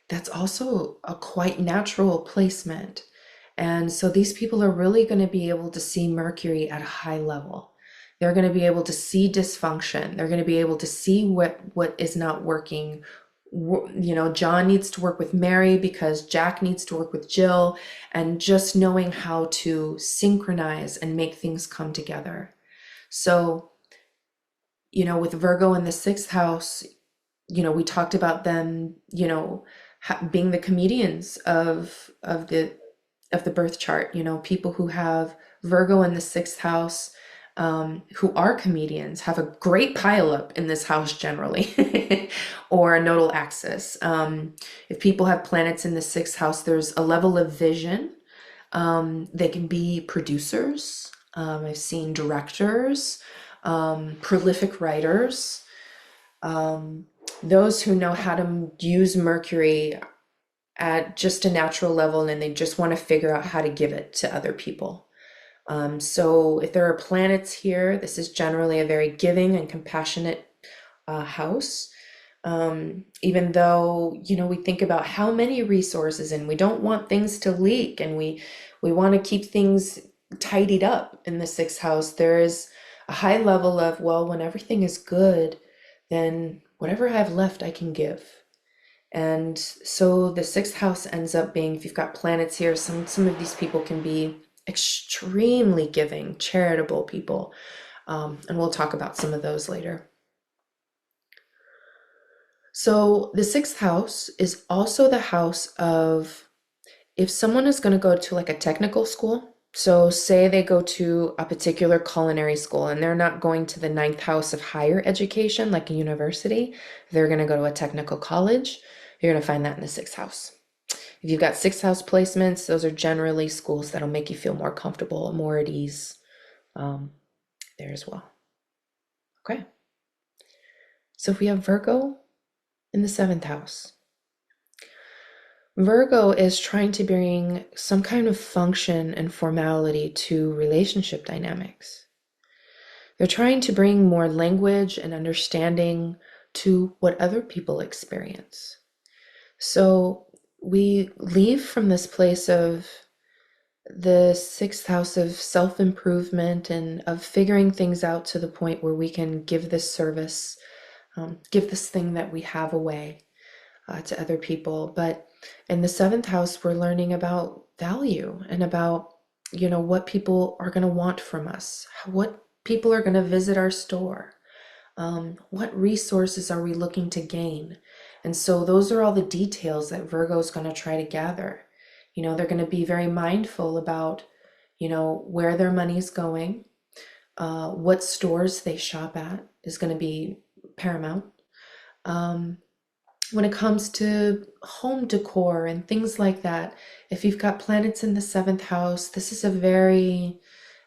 that's also a quite natural placement. And so these people are really going to be able to see Mercury at a high level. They're going to be able to see dysfunction. They're going to be able to see what is not working. You know, John needs to work with Mary because Jack needs to work with Jill, and just knowing how to synchronize and make things come together. So, you know, with Virgo in the sixth house, you know, we talked about them, you know, being the comedians of the birth chart. You know, people who have Virgo in the sixth house, who are comedians, have a great pileup in this house generally, or a nodal axis. If people have planets in the sixth house, there's a level of vision. They can be producers. I've seen directors, prolific writers, those who know how to use Mercury at just a natural level, and they just want to figure out how to give it to other people. So if there are planets here, this is generally a very giving and compassionate house. Even though, you know, we think about how many resources and we don't want things to leak, and we want to keep things tidied up in the sixth house, there is a high level of, well, when everything is good, then whatever I have left, I can give. And so the sixth house ends up being, if you've got planets here, some of these people can be extremely giving, charitable people. And we'll talk about some of those later. So the sixth house is also the house of, if someone is going to go to like a technical school, so say they go to a particular culinary school and they're not going to the ninth house of higher education, like a university, they're going to go to a technical college, you're going to find that in the sixth house. If you've got sixth house placements, those are generally schools that'll make you feel more comfortable, more at ease there as well. Okay. So if we have Virgo in the seventh house, Virgo is trying to bring some kind of function and formality to relationship dynamics. They're trying to bring more language and understanding to what other people experience. So we leave from this place of the sixth house of self-improvement and of figuring things out to the point where we can give this service, give this thing that we have away to other people. But in the seventh house, we're learning about value and about, you know, what people are going to want from us, what people are going to visit our store, what resources are we looking to gain. And so those are all the details that Virgo is going to try to gather. You know, they're going to be very mindful about, you know, where their money's going, what stores they shop at is going to be paramount. when it comes to home decor and things like that, if you've got planets in the seventh house, this is a very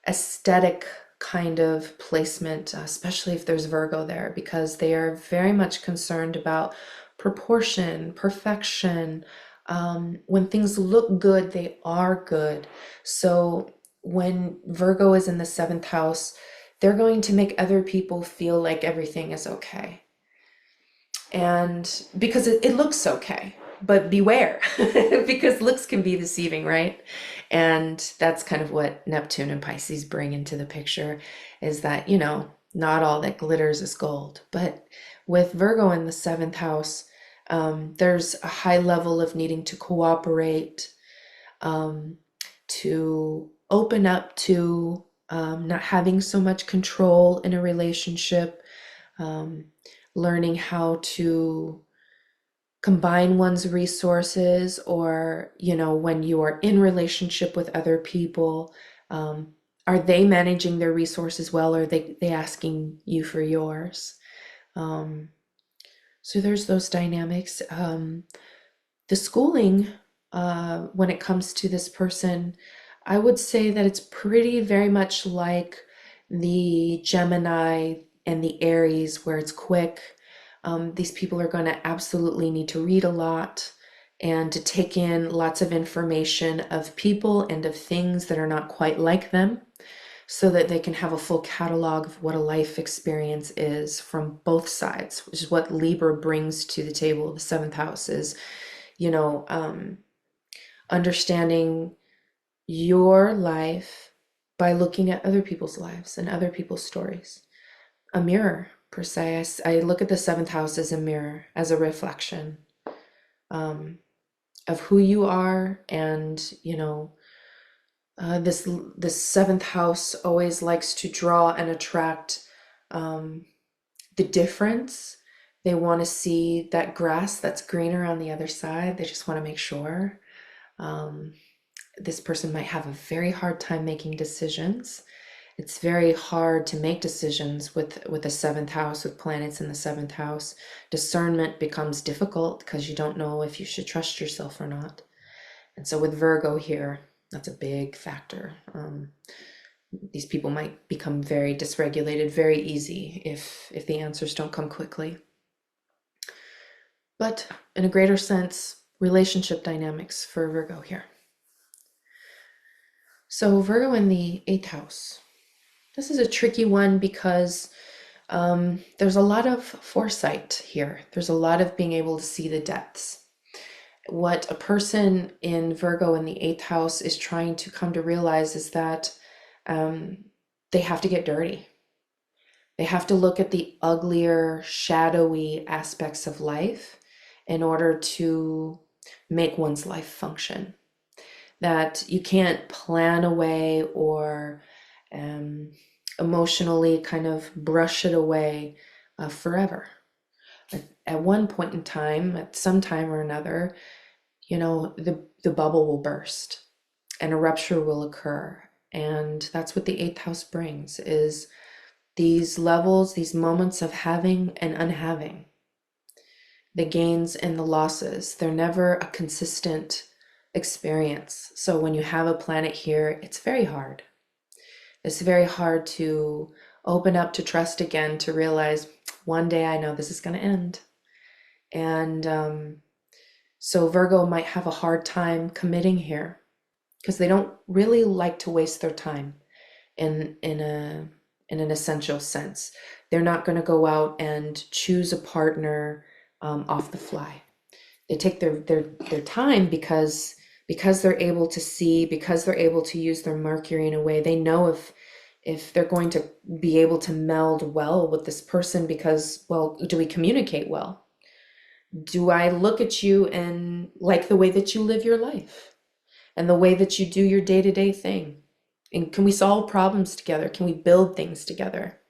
aesthetic kind of placement, especially if there's Virgo there, because they are very much concerned about proportion, perfection. When things look good, they are good. So when Virgo is in the seventh house, they're going to make other people feel like everything is okay. And because it looks okay, but beware, because looks can be deceiving, right? And that's kind of what Neptune and Pisces bring into the picture, is that, not all that glitters is gold. But with Virgo in the seventh house, there's a high level of needing to cooperate, um, to open up to not having so much control in a relationship, um, learning how to combine one's resources, or when you are in relationship with other people, um, are they managing their resources well, or are they asking you for yours? um, so there's those dynamics. The schooling, when it comes to this person, I would say that it's pretty very much like the Gemini and the Aries, where it's quick. These people are going to absolutely need to read a lot and to take in lots of information of people and of things that are not quite like them, so that they can have a full catalog of what a life experience is from both sides, which is what Libra brings to the table. The seventh house is, you know, um, understanding your life by looking at other people's lives and other people's stories. A mirror, per se. I look at the seventh house as a mirror, as a reflection, um, of who you are. And, this seventh house always likes to draw and attract um, the difference. They want to see that grass that's greener on the other side. They just want to make sure. Um, this person might have a very hard time making decisions. It's very hard to make decisions with the seventh house, with planets in the seventh house. Discernment becomes difficult because you don't know if you should trust yourself or not. And so with Virgo here, that's a big factor. These people might become very dysregulated very easy if the answers don't come quickly. But in a greater sense, relationship dynamics for Virgo here. So Virgo in the eighth house. This is a tricky one because there's a lot of foresight here. There's a lot of being able to see the depths. What a person in Virgo in the eighth house is trying to come to realize is that they have to get dirty. They have to look at the uglier, shadowy aspects of life in order to make one's life function. That you can't plan away or emotionally kind of brush it away forever. At one point in time, at some time or another, the bubble will burst and a rupture will occur. And that's what the eighth house brings, is these levels, these moments of having and unhaving, the gains and the losses. They're never a consistent experience. So when you have a planet here, it's very hard. It's very hard to open up, to trust again, to realize one day I know this is going to end. And so Virgo might have a hard time committing here because they don't really like to waste their time in an essential sense. They're not going to go out and choose a partner off the fly. They take their time because they're able to see, because they're able to use their Mercury in a way. They know if they're going to be able to meld well with this person, because, well, do we communicate well? Do I look at you and like the way that you live your life and the way that you do your day-to-day thing? And can we solve problems together? Can we build things together?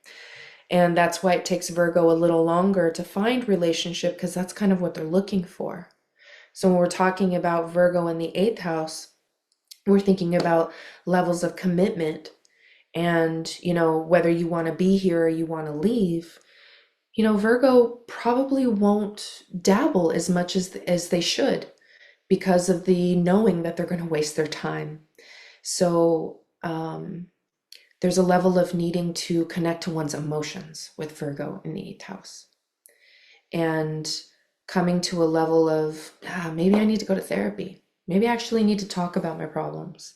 And that's why it takes Virgo a little longer to find relationship, because that's kind of what they're looking for. So when we're talking about Virgo in the eighth house, we're thinking about levels of commitment and, whether you want to be here or you want to leave. Virgo probably won't dabble as much as they should because of the knowing that they're going to waste their time. So there's a level of needing to connect to one's emotions with Virgo in the eighth house, and coming to a level of maybe I need to go to therapy. Maybe I actually need to talk about my problems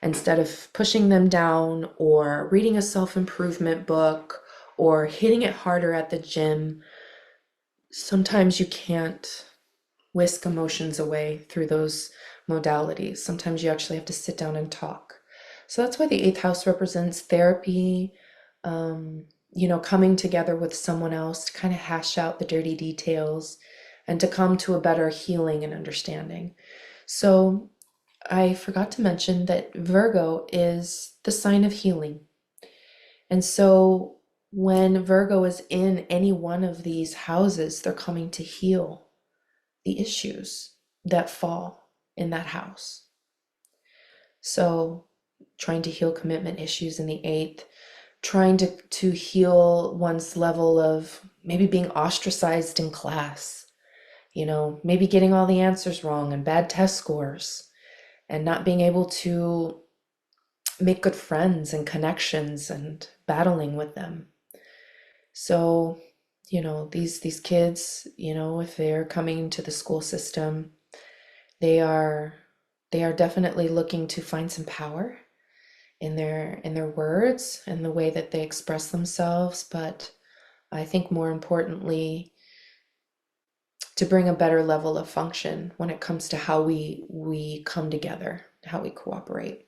instead of pushing them down or reading a self-improvement book or hitting it harder at the gym. Sometimes you can't whisk emotions away through those modalities. Sometimes you actually have to sit down and talk. So that's why the eighth house represents therapy, coming together with someone else to kind of hash out the dirty details and to come to a better healing and understanding. So I forgot to mention that Virgo is the sign of healing. And so when Virgo is in any one of these houses, they're coming to heal the issues that fall in that house. So trying to heal commitment issues in the eighth, trying to heal one's level of maybe being ostracized in class, maybe getting all the answers wrong and bad test scores and not being able to make good friends and connections and battling with them. So, these kids, if they're coming to the school system, they are definitely looking to find some power in their words and the way that they express themselves, but I think more importantly, to bring a better level of function when it comes to how we come together, how we cooperate.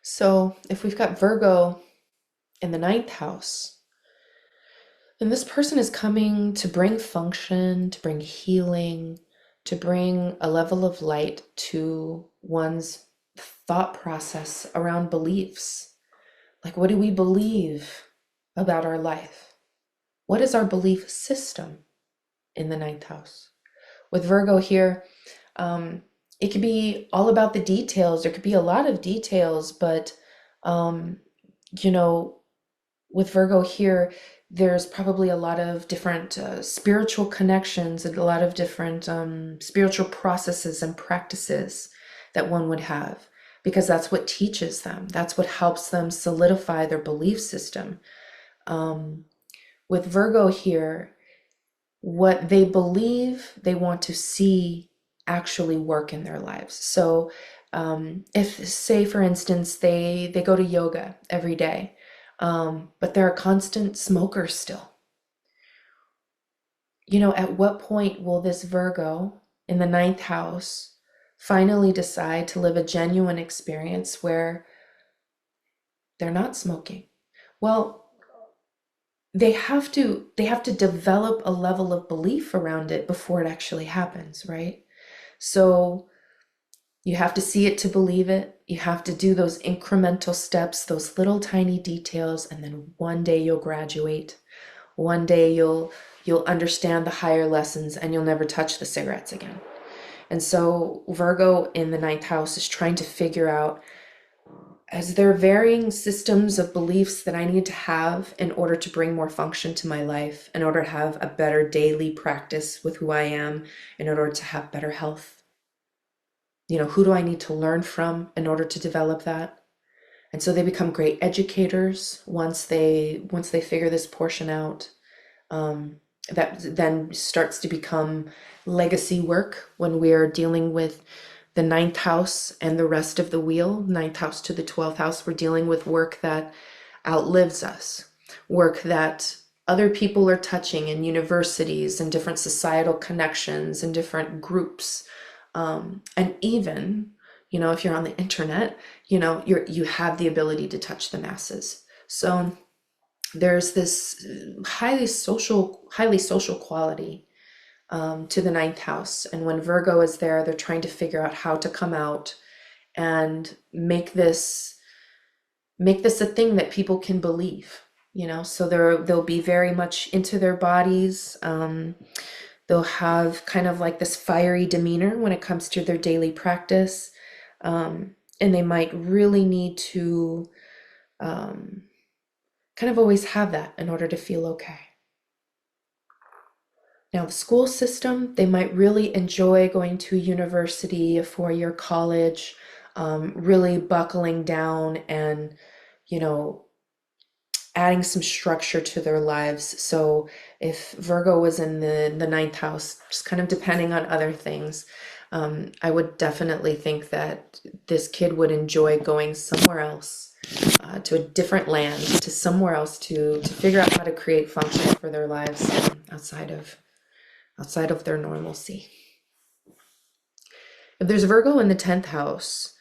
So if we've got Virgo in the ninth house, then this person is coming to bring function, to bring healing, to bring a level of light to one's thought process around beliefs. Like, what do we believe about our life? What is our belief system in the ninth house? With Virgo here, it could be all about the details. There could be a lot of details, but, you know, with Virgo here, there's probably a lot of different spiritual connections and a lot of different spiritual processes and practices that one would have, because that's what teaches them. That's what helps them solidify their belief system. With Virgo here, what they believe they want to see actually work in their lives. So if, say, for instance, they go to yoga every day, but they're a constant smoker still. At what point will this Virgo in the ninth house finally decide to live a genuine experience where they're not smoking? Well, they have to develop a level of belief around it before it actually happens, right? So you have to see it to believe it. You have to do those incremental steps, those little tiny details, and then one day you'll graduate. One day you'll understand the higher lessons and you'll never touch the cigarettes again. And so Virgo in the ninth house is trying to figure out, as there are varying systems of beliefs that I need to have in order to bring more function to my life, in order to have a better daily practice with who I am, in order to have better health. Who do I need to learn from in order to develop that? And so they become great educators once they figure this portion out. That then starts to become legacy work when we're dealing with the ninth house and the rest of the wheel, ninth house to the 12th house. We're dealing with work that outlives us, work that other people are touching in universities and different societal connections and different groups. And even, if you're on the internet, you have the ability to touch the masses. So there's this highly social quality to the ninth house. And when Virgo is there, they're trying to figure out how to come out and make this a thing that people can believe. So they'll be very much into their bodies. They'll have kind of like this fiery demeanor when it comes to their daily practice. And they might really need to kind of always have that in order to feel okay. Now, the school system, they might really enjoy going to a university, a four-year college, really buckling down and, you know, adding some structure to their lives. So if Virgo was in the ninth house, just kind of depending on other things, I would definitely think that this kid would enjoy going somewhere else, to a different land, to somewhere else to figure out how to create function for their lives, outside of their normalcy. If there's Virgo in the 10th house,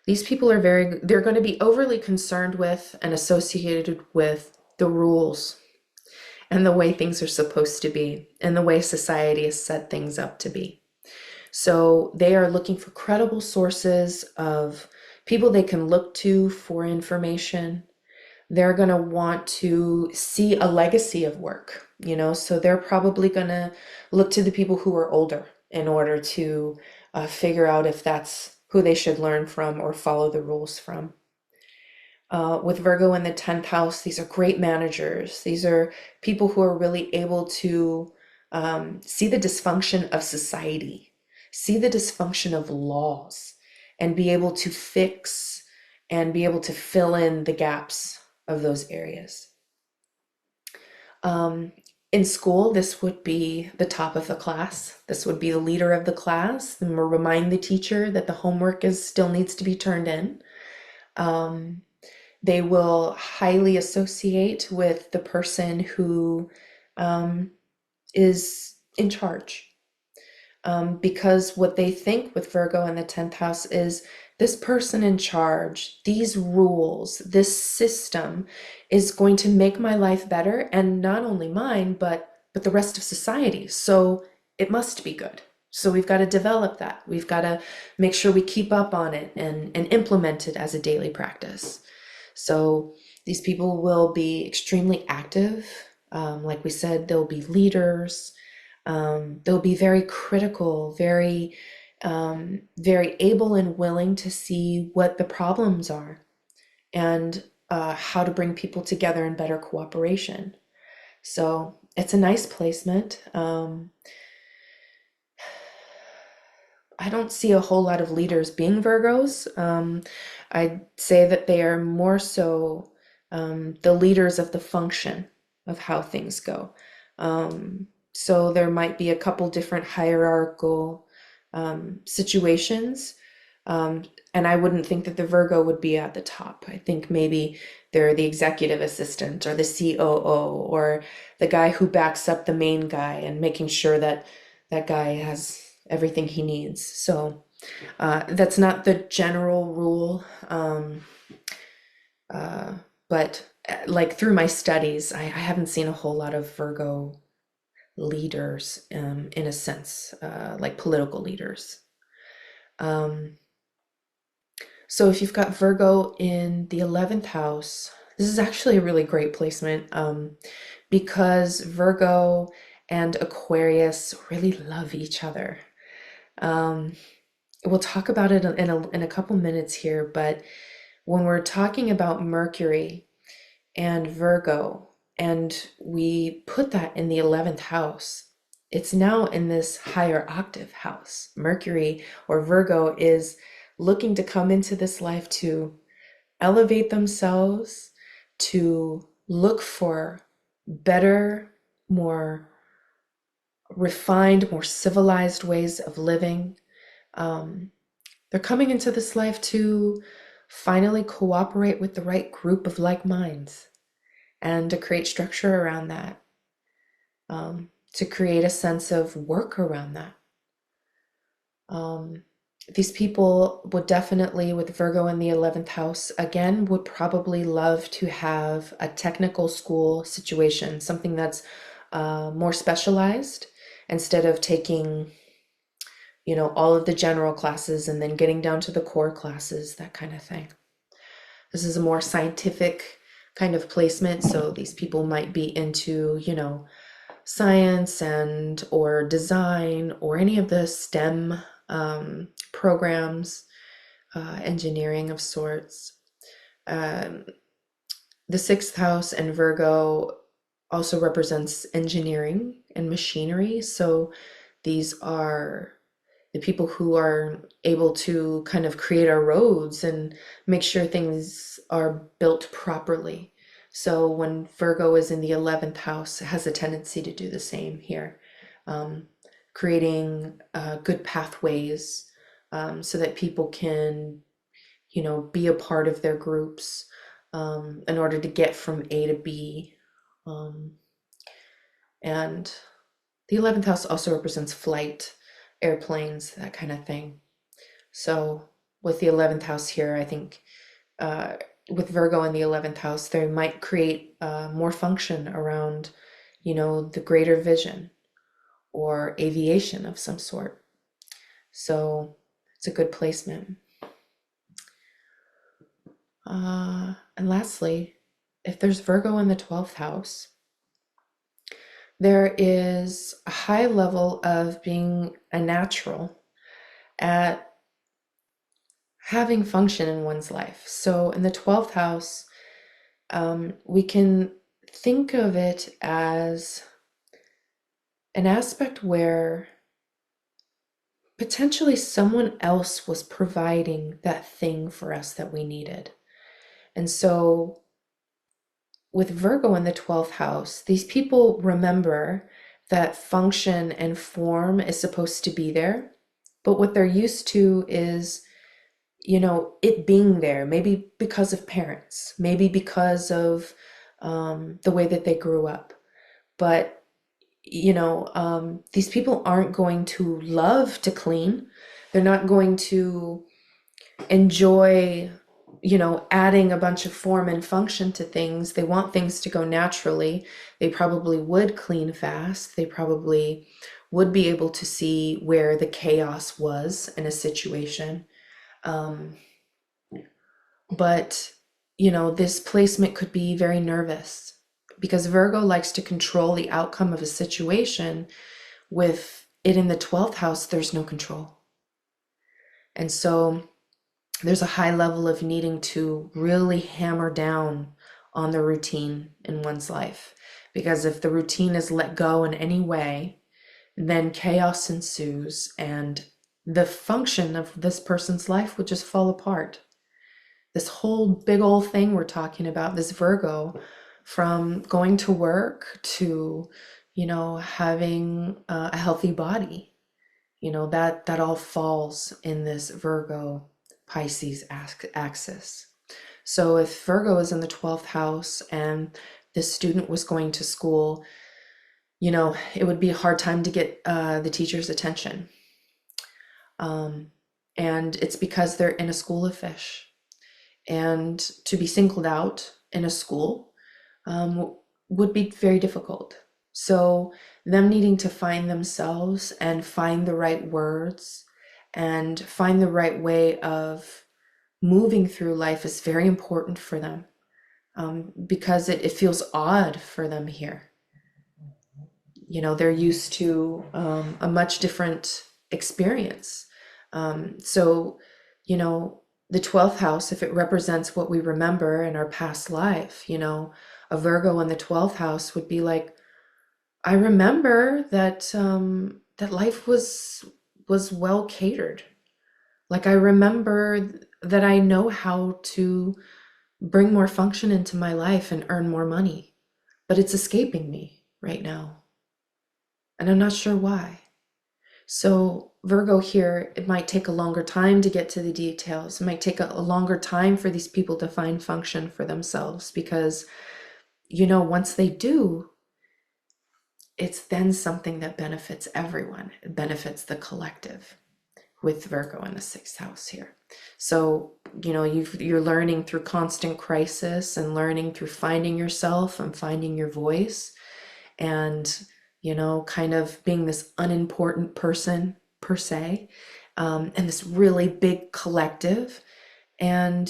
these people are they're going to be overly concerned with and associated with the rules and the way things are supposed to be and the way society has set things up to be. So they are looking for credible sources of people they can look to for information. They're going to want to see a legacy of work, so they're probably going to look to the people who are older in order to figure out if that's who they should learn from or follow the rules from. With Virgo in the 10th house, these are great managers. These are people who are really able to see the dysfunction of society, see the dysfunction of laws, and be able to fix and be able to fill in the gaps of those areas. In school, this would be the top of the class. This would be the leader of the class, and remind the teacher that the homework still needs to be turned in. They will highly associate with the person who is in charge. Because what they think with Virgo in the 10th house is this person in charge, these rules, this system is going to make my life better, and not only mine, but the rest of society. So it must be good. So we've got to develop that. We've got to make sure we keep up on it and implement it as a daily practice. So these people will be extremely active. Like we said, they'll be leaders. They'll be very critical, very able and willing to see what the problems are and how to bring people together in better cooperation. So it's a nice placement. I don't see a whole lot of leaders being Virgos. I'd say that they are more so the leaders of the function of how things go. So there might be a couple different hierarchical situations. And I wouldn't think that the Virgo would be at the top. I think maybe they're the executive assistant or the COO or the guy who backs up the main guy and making sure that that guy has everything he needs. So that's not the general rule. But like through my studies, I haven't seen a whole lot of Virgo leaders in a sense, like political leaders. So if you've got Virgo in the 11th house, this is actually a really great placement because Virgo and Aquarius really love each other. We'll talk about it in a couple minutes here, but when we're talking about Mercury and Virgo, and we put that in the 11th house, it's now in this higher octave house. Mercury or Virgo is looking to come into this life to elevate themselves, to look for better, more refined, more civilized ways of living. They're coming into this life to finally cooperate with the right group of like minds and to create structure around that, to create a sense of work around that. These people would definitely, with Virgo in the 11th house, again, would probably love to have a technical school situation, something that's more specialized instead of taking, all of the general classes and then getting down to the core classes, that kind of thing. This is a more scientific kind of placement, so these people might be into, science and or design or any of the STEM programs, engineering of sorts. the sixth house and Virgo also represents engineering and machinery. So these are the people who are able to kind of create our roads and make sure things are built properly. So when Virgo is in the 11th house, it has a tendency to do the same here, um, creating good pathways so that people can, be a part of their groups in order to get from A to B. Um, and the 11th house also represents flight, airplanes, that kind of thing. So with the 11th house here, I think uh, with Virgo in the 11th house, they might create more function around, the greater vision or aviation of some sort. So it's a good placement. And lastly, if there's Virgo in the 12th house, there is a high level of being a natural at having function in one's life. So in the 12th house, we can think of it as an aspect where potentially someone else was providing that thing for us that we needed. And so with Virgo in the 12th house, these people remember that function and form is supposed to be there, but what they're used to is, it being there, maybe because of parents, maybe because of the way that they grew up. But, these people aren't going to love to clean. They're not going to enjoy, adding a bunch of form and function to things. They want things to go naturally. They probably would clean fast. They probably would be able to see where the chaos was in a situation. But, this placement could be very nervous because Virgo likes to control the outcome of a situation. With it in the 12th house, there's no control. And so there's a high level of needing to really hammer down on the routine in one's life. Because if the routine is let go in any way, then chaos ensues and the function of this person's life would just fall apart. This whole big old thing we're talking about, this Virgo, from going to work to, having a healthy body, that all falls in this Virgo Pisces axis. So if Virgo is in the 12th house and this student was going to school, it would be a hard time to get the teacher's attention. And it's because they're in a school of fish. And to be singled out in a school would be very difficult. So them needing to find themselves and find the right words and find the right way of moving through life is very important for them because it feels odd for them here. They're used to a much different experience. So, the 12th house, if it represents what we remember in our past life, a Virgo in the 12th house would be like, I remember that that life was well catered. Like I remember that I know how to bring more function into my life and earn more money, but it's escaping me right now. And I'm not sure why. So Virgo here, it might take a longer time to get to the details. It might take a longer time for these people to find function for themselves because, once they do, it's then something that benefits everyone. It benefits the collective with Virgo in the 6th house here. So, you're learning through constant crisis and learning through finding yourself and finding your voice and, kind of being this unimportant person per se, and this really big collective. And,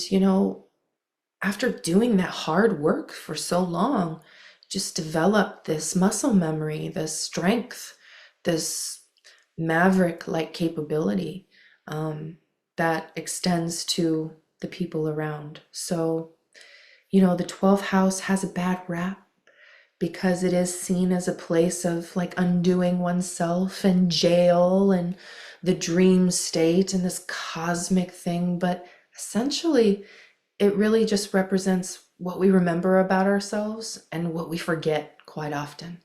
after doing that hard work for so long, just develop this muscle memory, this strength, this maverick-like capability that extends to the people around. So, the 12th house has a bad rap because it is seen as a place of like undoing oneself and jail and the dream state and this cosmic thing. But essentially, it really just represents what we remember about ourselves and what we forget quite often.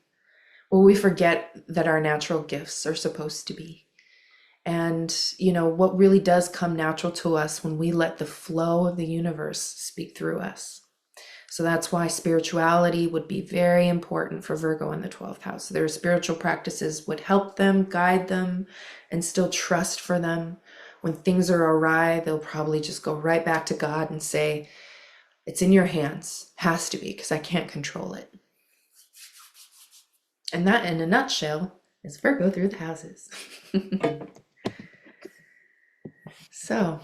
Well, we forget that our natural gifts are supposed to be. And, what really does come natural to us when we let the flow of the universe speak through us. So that's why spirituality would be very important for Virgo in the 12th house. Their spiritual practices would help them, guide them, and still trust for them. When things are awry, they'll probably just go right back to God and say, it's in your hands. Has to be, because I can't control it. And that, in a nutshell, is Virgo through the houses. So,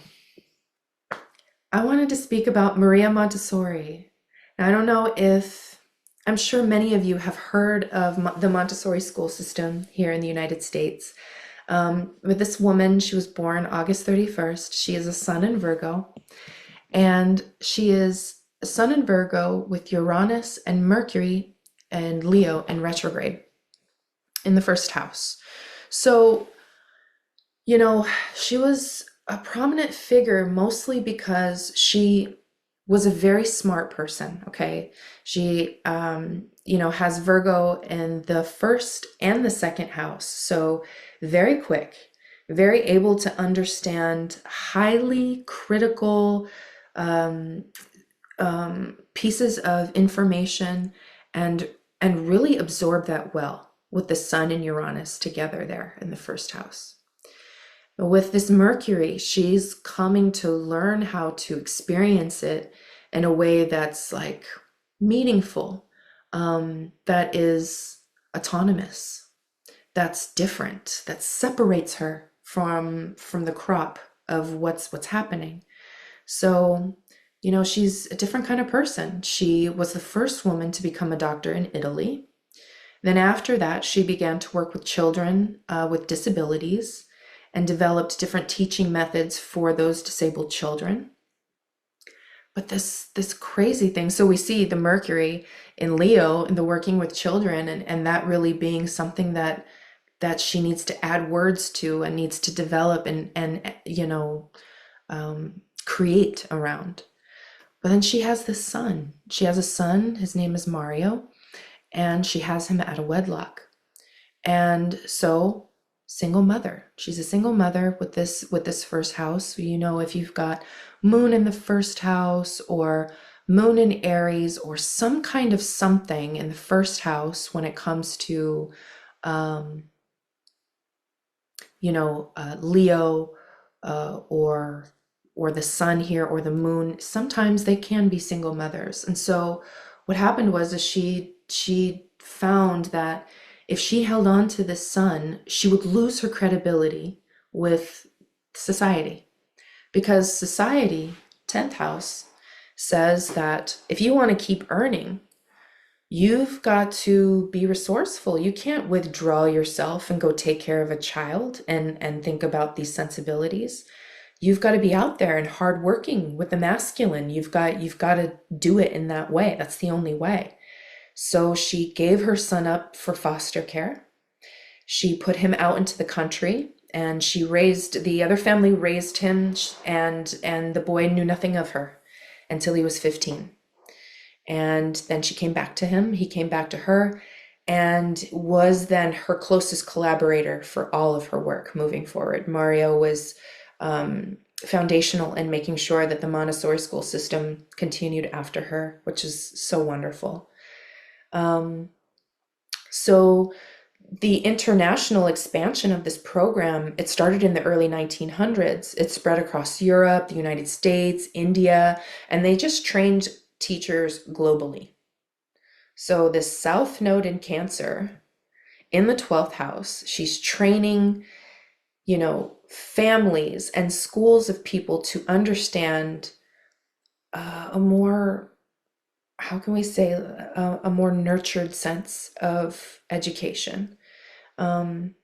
I wanted to speak about Maria Montessori. Now, I don't know if, I'm sure many of you have heard of the Montessori school system here in the United States. With this woman, she was born August 31st. She is a sun in Virgo, and she is a sun in Virgo with Uranus and Mercury and Leo in retrograde in the first house. So, she was a prominent figure mostly because she was a very smart person, okay? She, has Virgo in the first and the second house. So very quick, very able to understand highly critical pieces of information and really absorb that well with the sun and Uranus together there in the first house. With this Mercury, she's coming to learn how to experience it in a way that's like meaningful, that is autonomous, that's different, that separates her from the crop of what's happening. So, she's a different kind of person. She was the first woman to become a doctor in Italy. Then after that, she began to work with children with disabilities and developed different teaching methods for those disabled children. But this crazy thing, so we see the Mercury in Leo in the working with children, and that really being something that she needs to add words to and needs to develop and create around. But then she has this son. She has a son, his name is Mario, and she has him out of wedlock. And so, single mother. She's a single mother with this first house. If you've got moon in the first house or moon in Aries or some kind of something in the first house when it comes to Leo or the sun here or the moon, sometimes they can be single mothers. And so what happened was she found that if she held on to the sun, she would lose her credibility with society, because society, 10th house, says that if you want to keep earning, you've got to be resourceful. You can't withdraw yourself and go take care of a child and think about these sensibilities. You've got to be out there and hardworking with the masculine. You've got to do it in that way. That's the only way. So she gave her son up for foster care. She put him out into the country, and the other family raised him, and the boy knew nothing of her until he was 15. And then she came back to him, he came back to her, and was then her closest collaborator for all of her work moving forward. Mario was foundational in making sure that the Montessori school system continued after her, which is so wonderful. So the international expansion of this program, it started in the early 1900s. It spread across Europe, the United States, India, and they just trained teachers globally. So this South Node in Cancer in the 12th house, she's training, families and schools of people to understand a more, how can we say, a more nurtured sense of education. And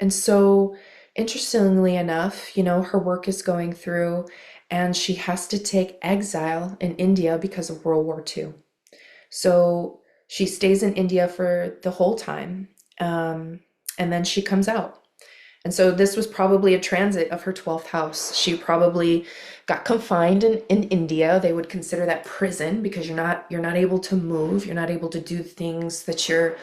so Interestingly enough, her work is going through and she has to take exile in India because of World War II. So she stays in India for the whole time, um, and then she comes out. And so this was probably a transit of her 12th house. She probably got confined in India. They would consider that prison because you're not able to move, you're not able to do things that you're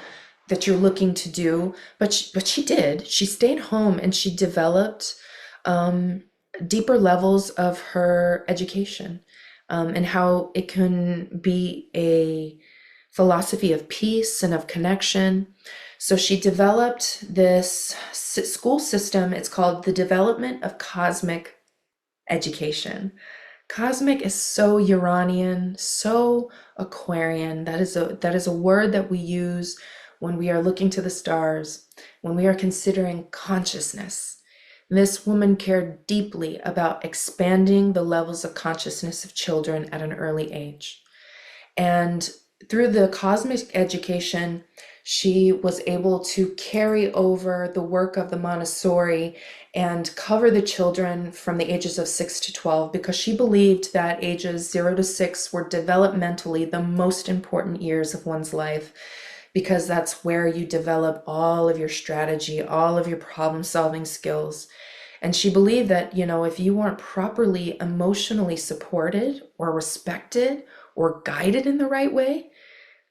looking to do. But she did. She stayed home and she developed um, deeper levels of her education, and how it can be a philosophy of peace and of connection. So she developed this school system. It's called the Development of Cosmic Education. Cosmic is so Uranian, so Aquarian. That is a word that we use when we are looking to the stars, when we are considering consciousness. This woman cared deeply about expanding the levels of consciousness of children at an early age. And through the cosmic education, she was able to carry over the work of the Montessori and cover the children from the ages of 6 to 12 because she believed that ages 0 to 6 were developmentally the most important years of one's life, because that's where you develop all of your strategy, all of your problem solving skills. And she believed that, if you weren't properly emotionally supported or respected or guided in the right way,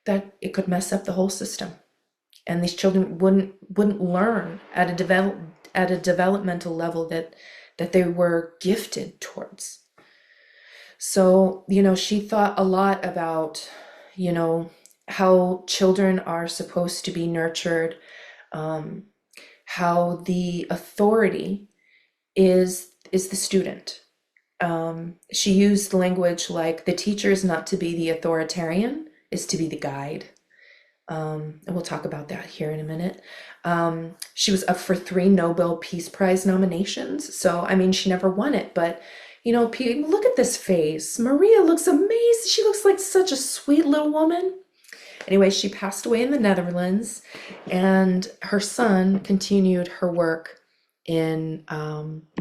that it could mess up the whole system. And these children wouldn't learn at a developmental level that they were gifted towards. So, she thought a lot about, how children are supposed to be nurtured, um, how the authority is the student. She used language like the teacher is not to be the authoritarian, is to be the guide. And we'll talk about that here in a minute. She was up for 3 Nobel Peace Prize nominations. So, I mean, she never won it, but look at this face. Maria looks amazing. She looks like such a sweet little woman. Anyway, she passed away in the Netherlands, and her son continued her work in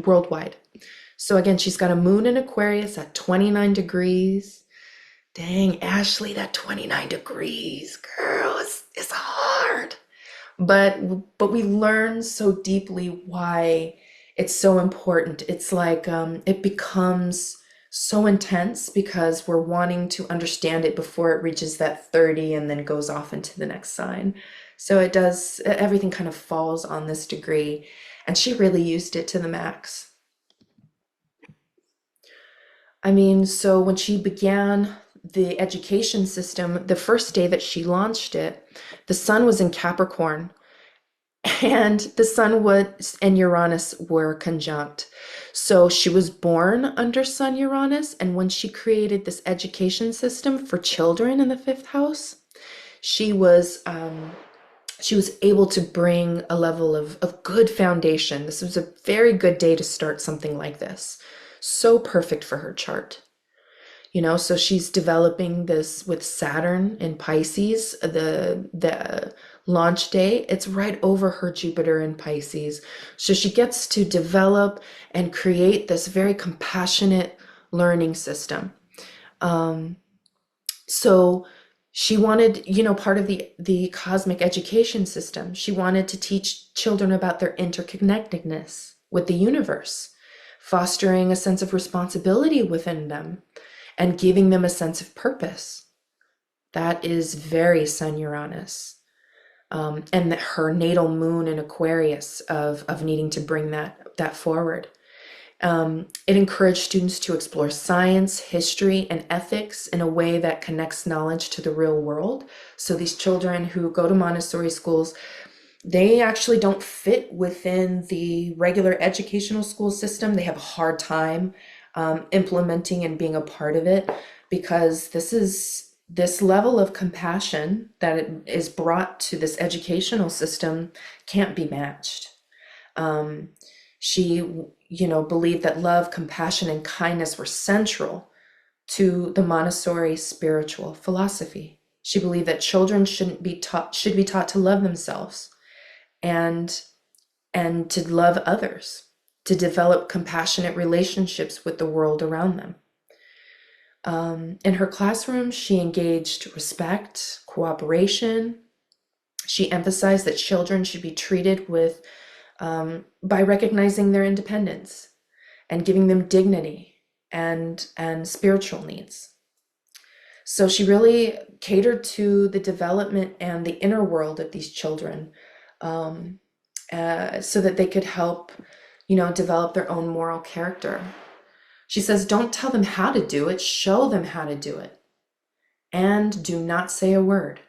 worldwide. So again, she's got a moon in Aquarius at 29 degrees. Dang, Ashley, that 29 degrees, girl, it's hard. But we learn so deeply why it's so important. It's like it becomes so intense because we're wanting to understand it before it reaches that 30 and then goes off into the next sign. So it does, everything kind of falls on this degree, and she really used it to the max. I mean, so when she began the education system, the first day that she launched it, the sun was in Capricorn, and the sun was and Uranus were conjunct. So she was born under Sun Uranus, and when she created this education system for children in the fifth house, she was she was able to bring a level of good foundation. This was a very good day to start something like this. So perfect for her chart. So she's developing this with Saturn in Pisces. The launch day, it's right over her Jupiter in Pisces. So she gets to develop and create this very compassionate learning system. So she wanted, part of the cosmic education system, she wanted to teach children about their interconnectedness with the universe, fostering a sense of responsibility within them and giving them a sense of purpose. That is very Sun Uranus. And her natal moon in Aquarius of needing to bring that forward. It encouraged students to explore science, history, and ethics in a way that connects knowledge to the real world. So these children who go to Montessori schools, they actually don't fit within the regular educational school system. They have a hard time implementing and being a part of it, because this level of compassion that is brought to this educational system can't be matched. She, believed that love, compassion, and kindness were central to the Montessori spiritual philosophy. She believed that children should be taught to love themselves, and and to love others, to develop compassionate relationships with the world around them. In her classroom, she engaged respect, cooperation. She emphasized that children should be treated with by recognizing their independence and giving them dignity and spiritual needs. So she really catered to the development and the inner world of these children, so that they could help, develop their own moral character. She says, don't tell them how to do it, show them how to do it. And do not say a word.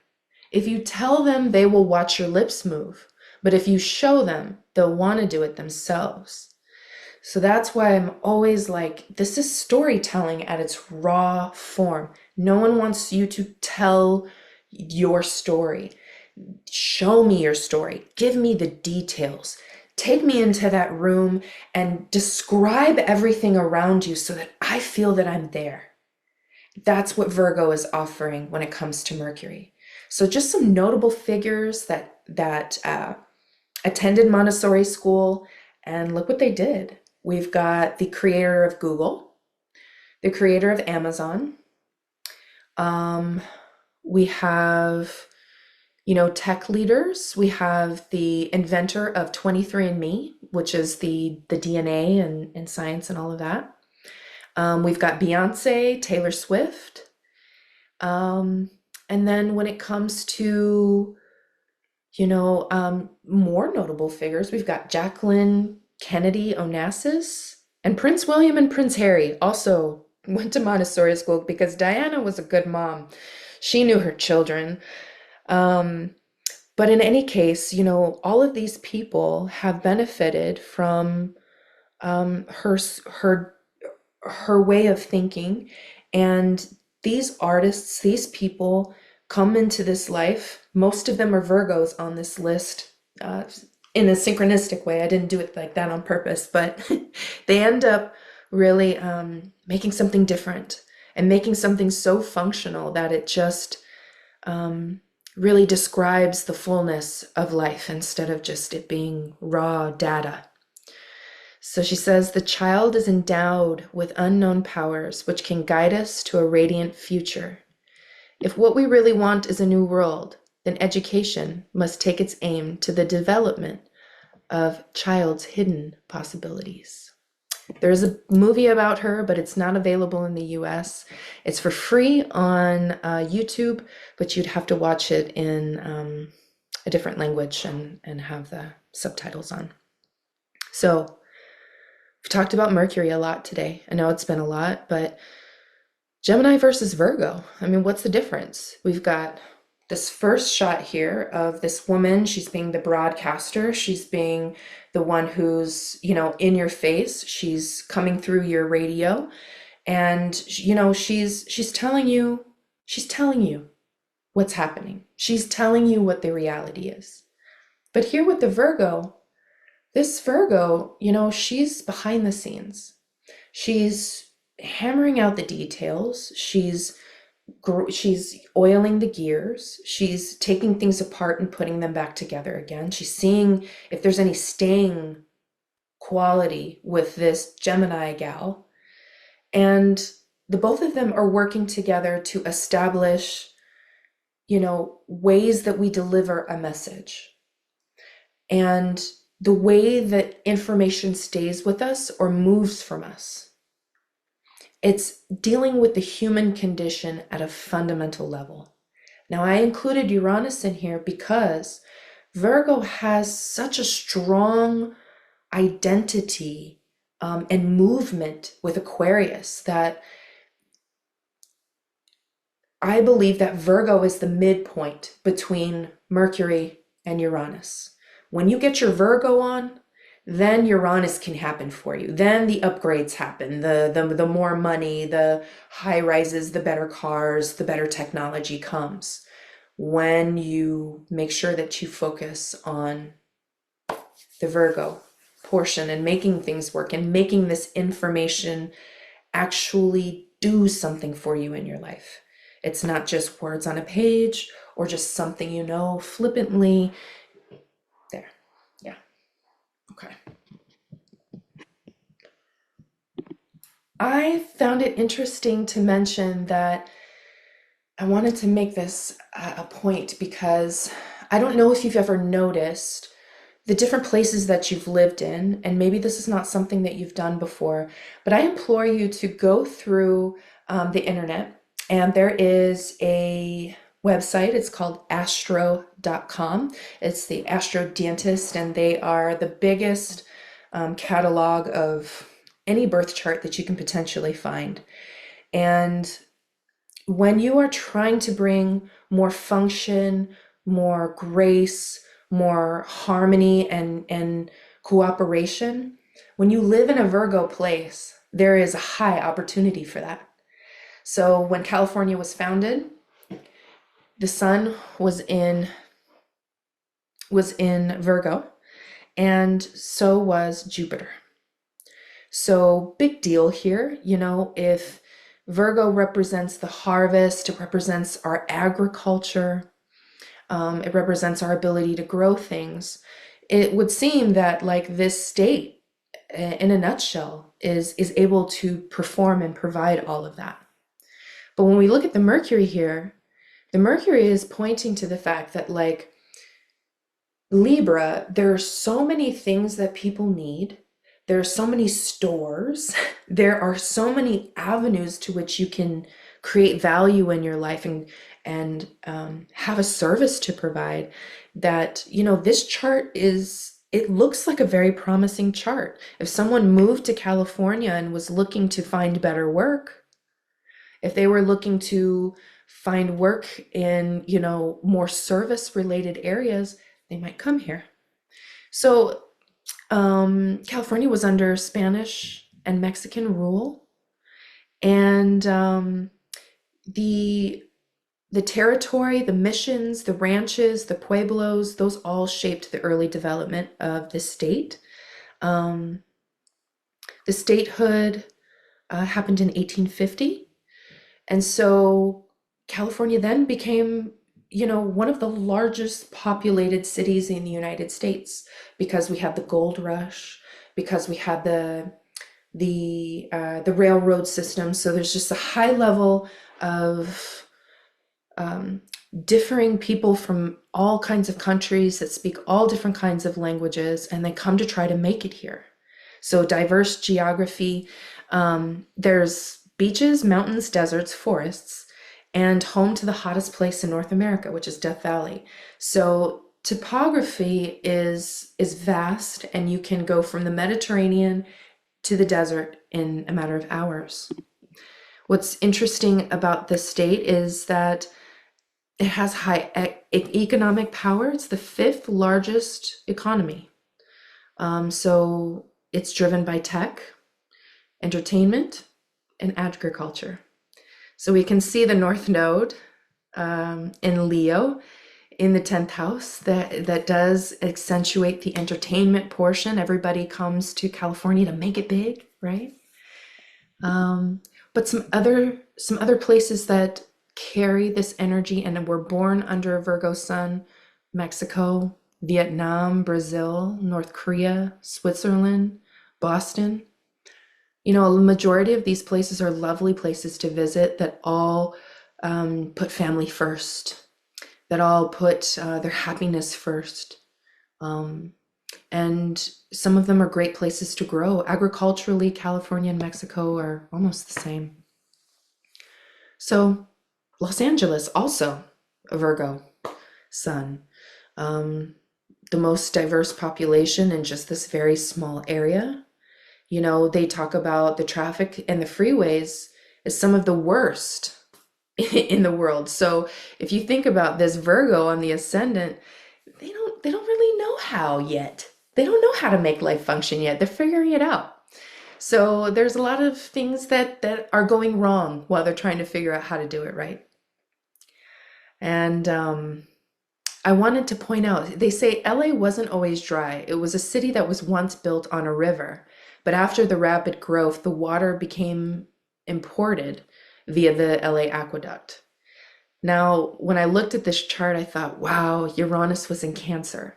If you tell them, they will watch your lips move. But if you show them, they'll want to do it themselves. So that's why I'm always like, this is storytelling at its raw form. No one wants you to tell your story. Show me your story. Give me the details. Take me into that room and describe everything around you so that I feel that I'm there. That's what Virgo is offering when it comes to Mercury. So just some notable figures that attended Montessori school, and look what they did. We've got the creator of Google, the creator of Amazon. We have, tech leaders. We have the inventor of 23andMe, which is the DNA and science and all of that. We've got Beyonce, Taylor Swift. And then when it comes to, more notable figures, we've got Jacqueline Kennedy Onassis, and Prince William and Prince Harry also went to Montessori school because Diana was a good mom. She knew her children. But in any case, all of these people have benefited from her way of thinking. And these artists, these people come into this life. Most of them are Virgos on this list, in a synchronistic way. I didn't do it like that on purpose, but they end up really making something different and making something so functional that it just really describes the fullness of life instead of just it being raw data. So she says, the child is endowed with unknown powers which can guide us to a radiant future. If what we really want is a new world, then education must take its aim to the development of child's hidden possibilities. There is a movie about her, but it's not available in the US. It's for free on YouTube, but you'd have to watch it in a different language and have the subtitles on. So we've talked about Mercury a lot today. I know it's been a lot, but Gemini versus Virgo. I mean, what's the difference? We've got this first shot here of this woman. She's being the broadcaster. She's being the one who's, in your face. She's coming through your radio. And, she's telling you what's happening. She's telling you what the reality is. But here with the Virgo, this Virgo, she's behind the scenes. She's hammering out the details. She's oiling the gears. She's taking things apart and putting them back together again. She's seeing if there's any staying quality with this Gemini gal. And the both of them are working together to establish, ways that we deliver a message. And the way that information stays with us or moves from us. It's dealing with the human condition at a fundamental level. Now, I included Uranus in here because Virgo has such a strong identity and movement with Aquarius that I believe that Virgo is the midpoint between Mercury and Uranus. When you get your Virgo on, then Uranus can happen for you. Then the upgrades happen, the more money, the high rises, the better cars, the better technology comes. When you make sure that you focus on the Virgo portion and making things work and making this information actually do something for you in your life. It's not just words on a page or just something flippantly. There, yeah. Okay. I found it interesting to mention that I wanted to make this a point because I don't know if you've ever noticed the different places that you've lived in, and maybe this is not something that you've done before, but I implore you to go through the internet, and there is a website. It's called astro.com. It's the Astro Dentist, and they are the biggest catalog of any birth chart that you can potentially find. And when you are trying to bring more function, more grace, more harmony and cooperation, when you live in a Virgo place, there is a high opportunity for that. So when California was founded, the sun was in Virgo, and so was Jupiter. So big deal here, if Virgo represents the harvest, it represents our agriculture, it represents our ability to grow things. It would seem that like this state, in a nutshell, is able to perform and provide all of that. But when we look at the Mercury here, the Mercury is pointing to the fact that like Libra, there are so many things that people need. There are so many stores. There are so many avenues to which you can create value in your life and have a service to provide that, this chart it looks like a very promising chart. If someone moved to California and was looking to find better work, if they were looking to find work in, more service related areas, they might come here. So California was under Spanish and Mexican rule, and the territory, the missions, the ranches, the pueblos, those all shaped the early development of the state. Um, the statehood happened in 1850, and so California then became, one of the largest populated cities in the United States because we had the gold rush, because we had the railroad system. So there's just a high level of differing people from all kinds of countries that speak all different kinds of languages, and they come to try to make it here. So diverse geography. There's beaches, mountains, deserts, forests, and home to the hottest place in North America, which is Death Valley. So topography is vast, and you can go from the Mediterranean to the desert in a matter of hours. What's interesting about this state is that it has high economic power. It's the fifth largest economy. So it's driven by tech, entertainment, and agriculture. So we can see the North Node in Leo in the 10th house that does accentuate the entertainment portion. Everybody comes to California to make it big, right? But some other places that carry this energy and were born under a Virgo sun: Mexico, Vietnam, Brazil, North Korea, Switzerland, Boston. A majority of these places are lovely places to visit that all put family first, that all put their happiness first. And some of them are great places to grow. Agriculturally, California and Mexico are almost the same. So Los Angeles, also a Virgo sun. The most diverse population in just this very small area. They talk about the traffic and the freeways as some of the worst in the world. So if you think about this Virgo on the ascendant, they don't really know how yet. They don't know how to make life function yet. They're figuring it out. So there's a lot of things that are going wrong while they're trying to figure out how to do it right. And I wanted to point out, they say LA wasn't always dry. It was a city that was once built on a river. But after the rapid growth, the water became imported via the LA aqueduct. Now, when I looked at this chart, I thought, wow, Uranus was in Cancer.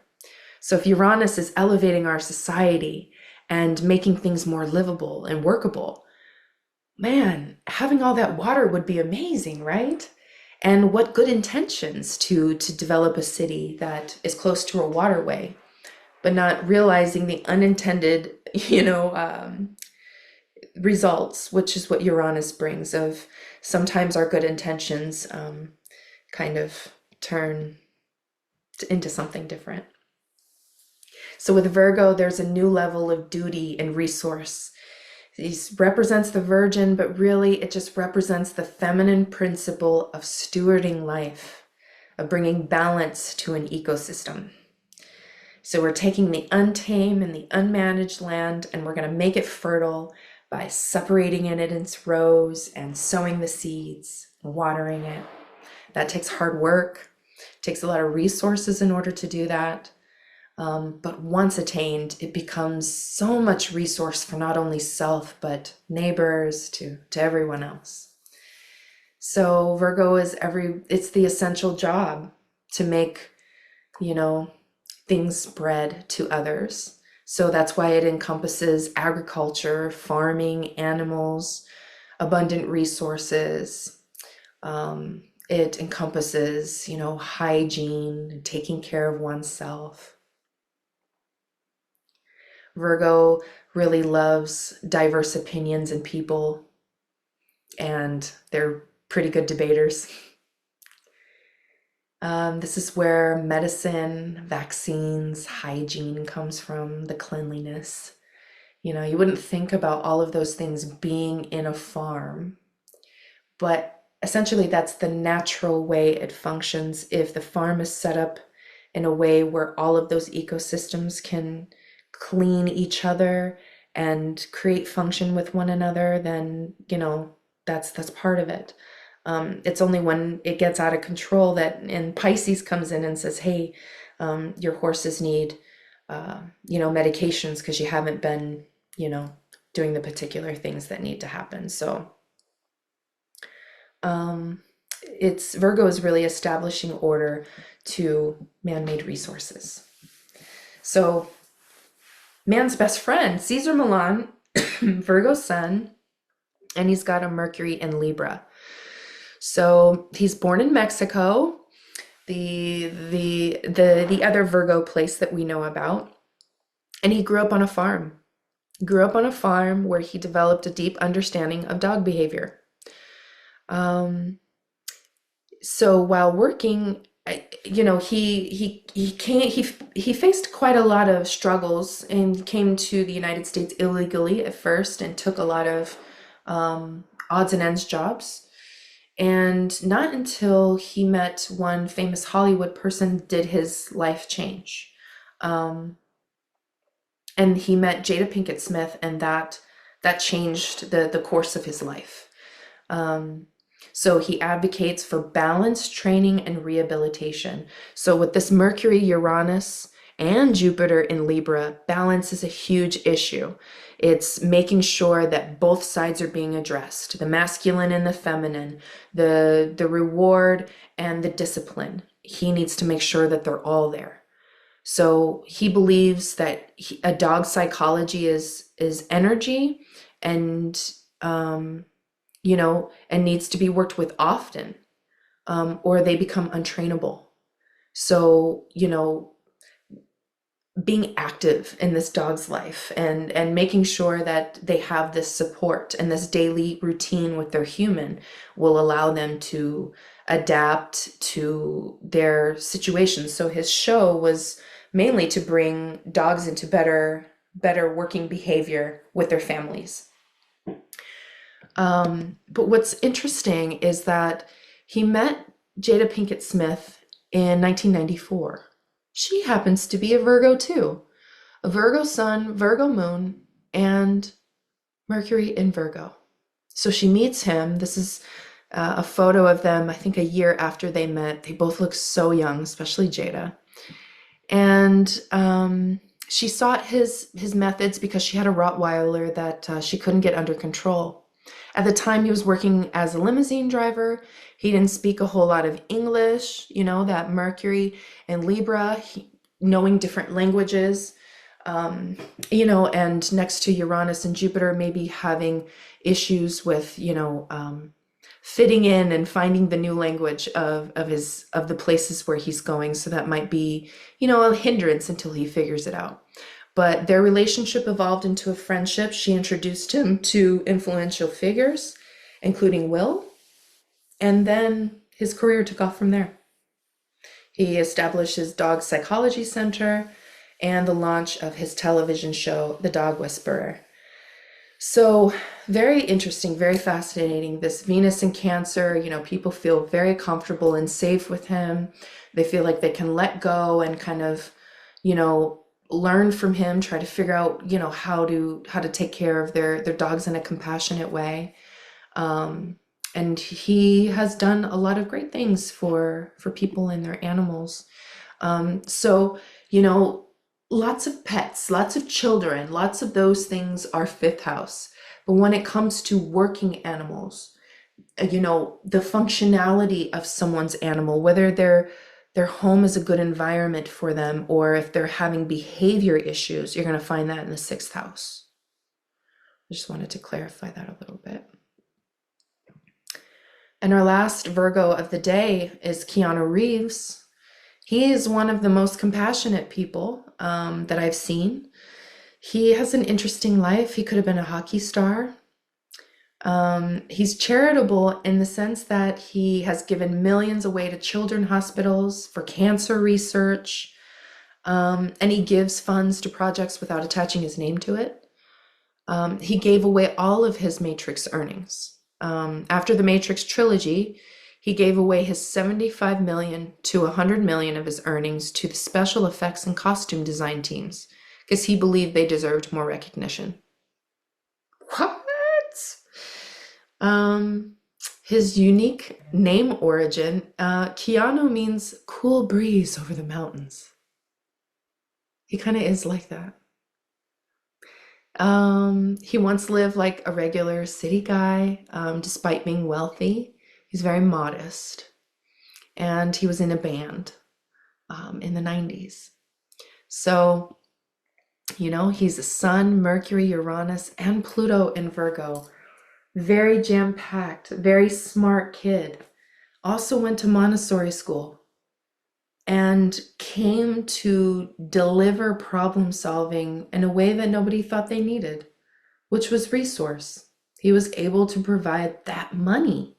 So if Uranus is elevating our society and making things more livable and workable, man, having all that water would be amazing, right? And what good intentions to develop a city that is close to a waterway, but not realizing the unintended, results, which is what Uranus brings of sometimes our good intentions kind of turn into something different. So with Virgo, there's a new level of duty and resource. He represents the Virgin, but really it just represents the feminine principle of stewarding life, of bringing balance to an ecosystem. So we're taking the untamed and the unmanaged land and we're going to make it fertile by separating it in its rows and sowing the seeds and watering it. That takes hard work, takes a lot of resources in order to do that. But once attained, it becomes so much resource for not only self, but neighbors to everyone else. So Virgo is it's the essential job to make, things spread to others. So that's why it encompasses agriculture, farming, animals, abundant resources. It encompasses, hygiene, taking care of oneself. Virgo really loves diverse opinions and people, and they're pretty good debaters. This is where medicine, vaccines, hygiene comes from, the cleanliness. You wouldn't think about all of those things being in a farm, but essentially that's the natural way it functions. If the farm is set up in a way where all of those ecosystems can clean each other and create function with one another, then, that's part of it. It's only when it gets out of control and Pisces comes in and says, hey, your horses need, medications because you haven't been, doing the particular things that need to happen. So Virgo is really establishing order to man-made resources. So man's best friend, Caesar Milan, Virgo sun, and he's got a Mercury in Libra. So he's born in Mexico, the other Virgo place that we know about, and he grew up on a farm. Grew up on a farm where he developed a deep understanding of dog behavior. So while working, he faced quite a lot of struggles and came to the United States illegally at first and took a lot of odds and ends jobs. And not until he met one famous Hollywood person did his life change. And he met Jada Pinkett Smith, and that changed the course of his life. So he advocates for balance, training, and rehabilitation. So with this Mercury, Uranus, and Jupiter in Libra, balance is a huge issue. It's making sure that both sides are being addressed, the masculine and the feminine, the reward and the discipline. He needs to make sure that they're all there. So he believes that a dog's psychology is energy and, and needs to be worked with often, or they become untrainable. So, being active in this dog's life and making sure that they have this support and this daily routine with their human will allow them to adapt to their situations. So his show was mainly to bring dogs into better working behavior with their families. But what's interesting is that he met Jada Pinkett Smith in 1994. She happens to be a Virgo too. A Virgo sun, Virgo moon, and Mercury in Virgo. So she meets him. This is a photo of them, I think a year after they met. They both look so young, especially Jada. And she sought his methods because she had a Rottweiler that she couldn't get under control. At the time, he was working as a limousine driver. He didn't speak a whole lot of English. That Mercury and Libra, knowing different languages, um, and next to Uranus and Jupiter, maybe having issues with, fitting in and finding the new language of the places where he's going. So that might be, a hindrance until he figures it out. But their relationship evolved into a friendship. She introduced him to influential figures, including Will, and then his career took off from there. He established his dog psychology center and the launch of his television show, The Dog Whisperer. So very interesting, very fascinating. This Venus in Cancer, people feel very comfortable and safe with him. They feel like they can let go and kind of, learn from him, try to figure out, how to take care of their dogs in a compassionate way. And he has done a lot of great things for people and their animals. So, lots of pets, lots of children, lots of those things are fifth house. But when it comes to working animals, the functionality of someone's animal, whether their home is a good environment for them, or if they're having behavior issues, you're going to find that in the sixth house. I just wanted to clarify that a little bit. And our last Virgo of the day is Keanu Reeves. He is one of the most compassionate people that I've seen. He has an interesting life. He could have been a hockey star. He's charitable in the sense that he has given millions away to children's hospitals for cancer research, and he gives funds to projects without attaching his name to it. He gave away all of his Matrix earnings. After the Matrix trilogy, he gave away his $75 million to $100 million of his earnings to the special effects and costume design teams because he believed they deserved more recognition. What? His unique name origin, Keanu means cool breeze over the mountains. He kind of is like that. He once lived like a regular city guy, despite being wealthy. He's very modest, and he was in a band in the 90s. So, he's a Sun, Mercury, Uranus, and Pluto in Virgo. Very jam-packed, very smart kid. Also went to Montessori school and came to deliver problem solving in a way that nobody thought they needed, which was resource. He was able to provide that money.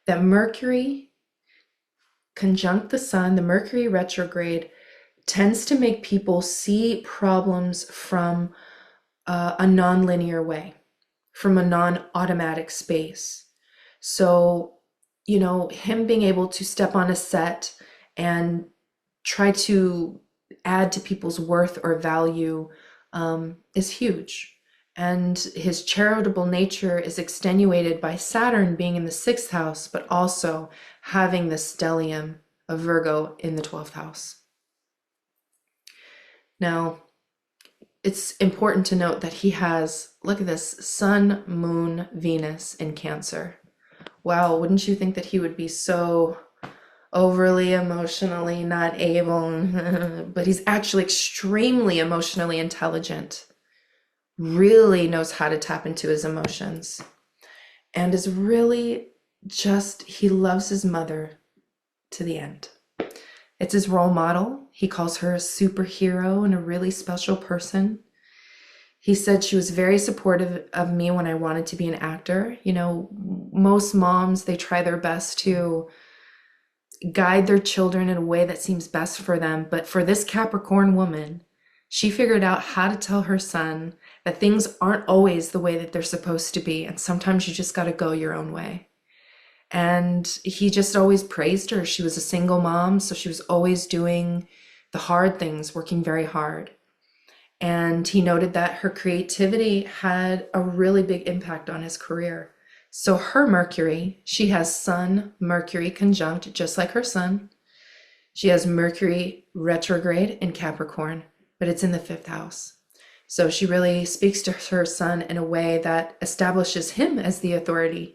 That Mercury conjunct the Sun, the Mercury retrograde, tends to make people see problems from a non-linear way, from a non-automatic space. So, him being able to step on a set and try to add to people's worth or value is huge. And his charitable nature is extenuated by Saturn being in the 6th house, but also having the stellium of Virgo in the 12th house. Now, it's important to note that he has, look at this, Sun, Moon, Venus in Cancer. Wow, wouldn't you think that he would be so overly emotionally not able, but he's actually extremely emotionally intelligent. Really knows how to tap into his emotions, and is really he loves his mother to the end. It's his role model. He calls her a superhero and a really special person. He said she was very supportive of me when I wanted to be an actor. Most moms, they try their best to guide their children in a way that seems best for them. But for this Capricorn woman, she figured out how to tell her son that things aren't always the way that they're supposed to be. And sometimes you just got to go your own way. And he just always praised her. She was a single mom, so she was always doing the hard things, working very hard. And he noted that her creativity had a really big impact on his career. So her Mercury, she has Sun, Mercury conjunct, just like her sun. She has Mercury retrograde in Capricorn, but it's in the 5th house. So she really speaks to her son in a way that establishes him as the authority.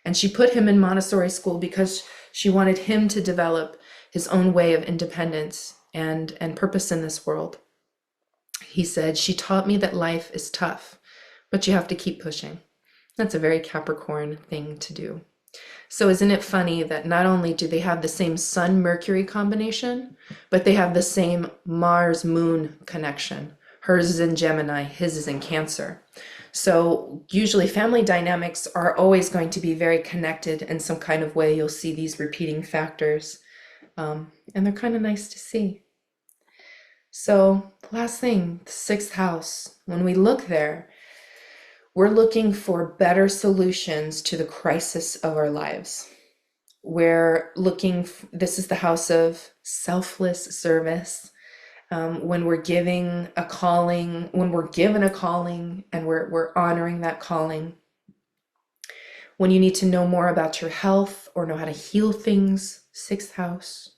And she put him in Montessori school because she wanted him to develop his own way of independence and purpose in this world. He said, "She taught me that life is tough, but you have to keep pushing." That's a very Capricorn thing to do. So isn't it funny that not only do they have the same Sun-Mercury combination, but they have the same Mars-Moon connection. Hers is in Gemini, his is in Cancer. So usually family dynamics are always going to be very connected in some kind of way. You'll see these repeating factors, and they're kind of nice to see. So last thing, the sixth house. When we look there, we're looking for better solutions to the crisis of our lives. We're looking, this is the house of selfless service. When we're giving a calling, when we're given a calling and we're honoring that calling. When you need to know more about your health or know how to heal things, sixth house.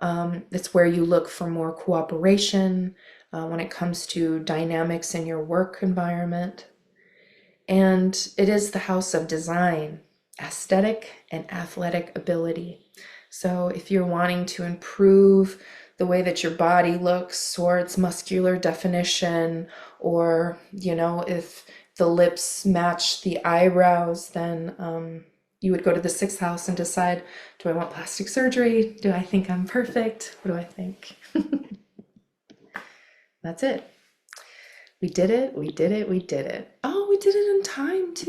It's where you look for more cooperation when it comes to dynamics in your work environment. And it is the house of design, aesthetic and athletic ability. So if you're wanting to improve the way that your body looks or its muscular definition, or, if the lips match the eyebrows, then you would go to the sixth house and decide, do I want plastic surgery? Do I think I'm perfect? What do I think? That's it. We did it. We did it. We did it. Oh, we did it in time too.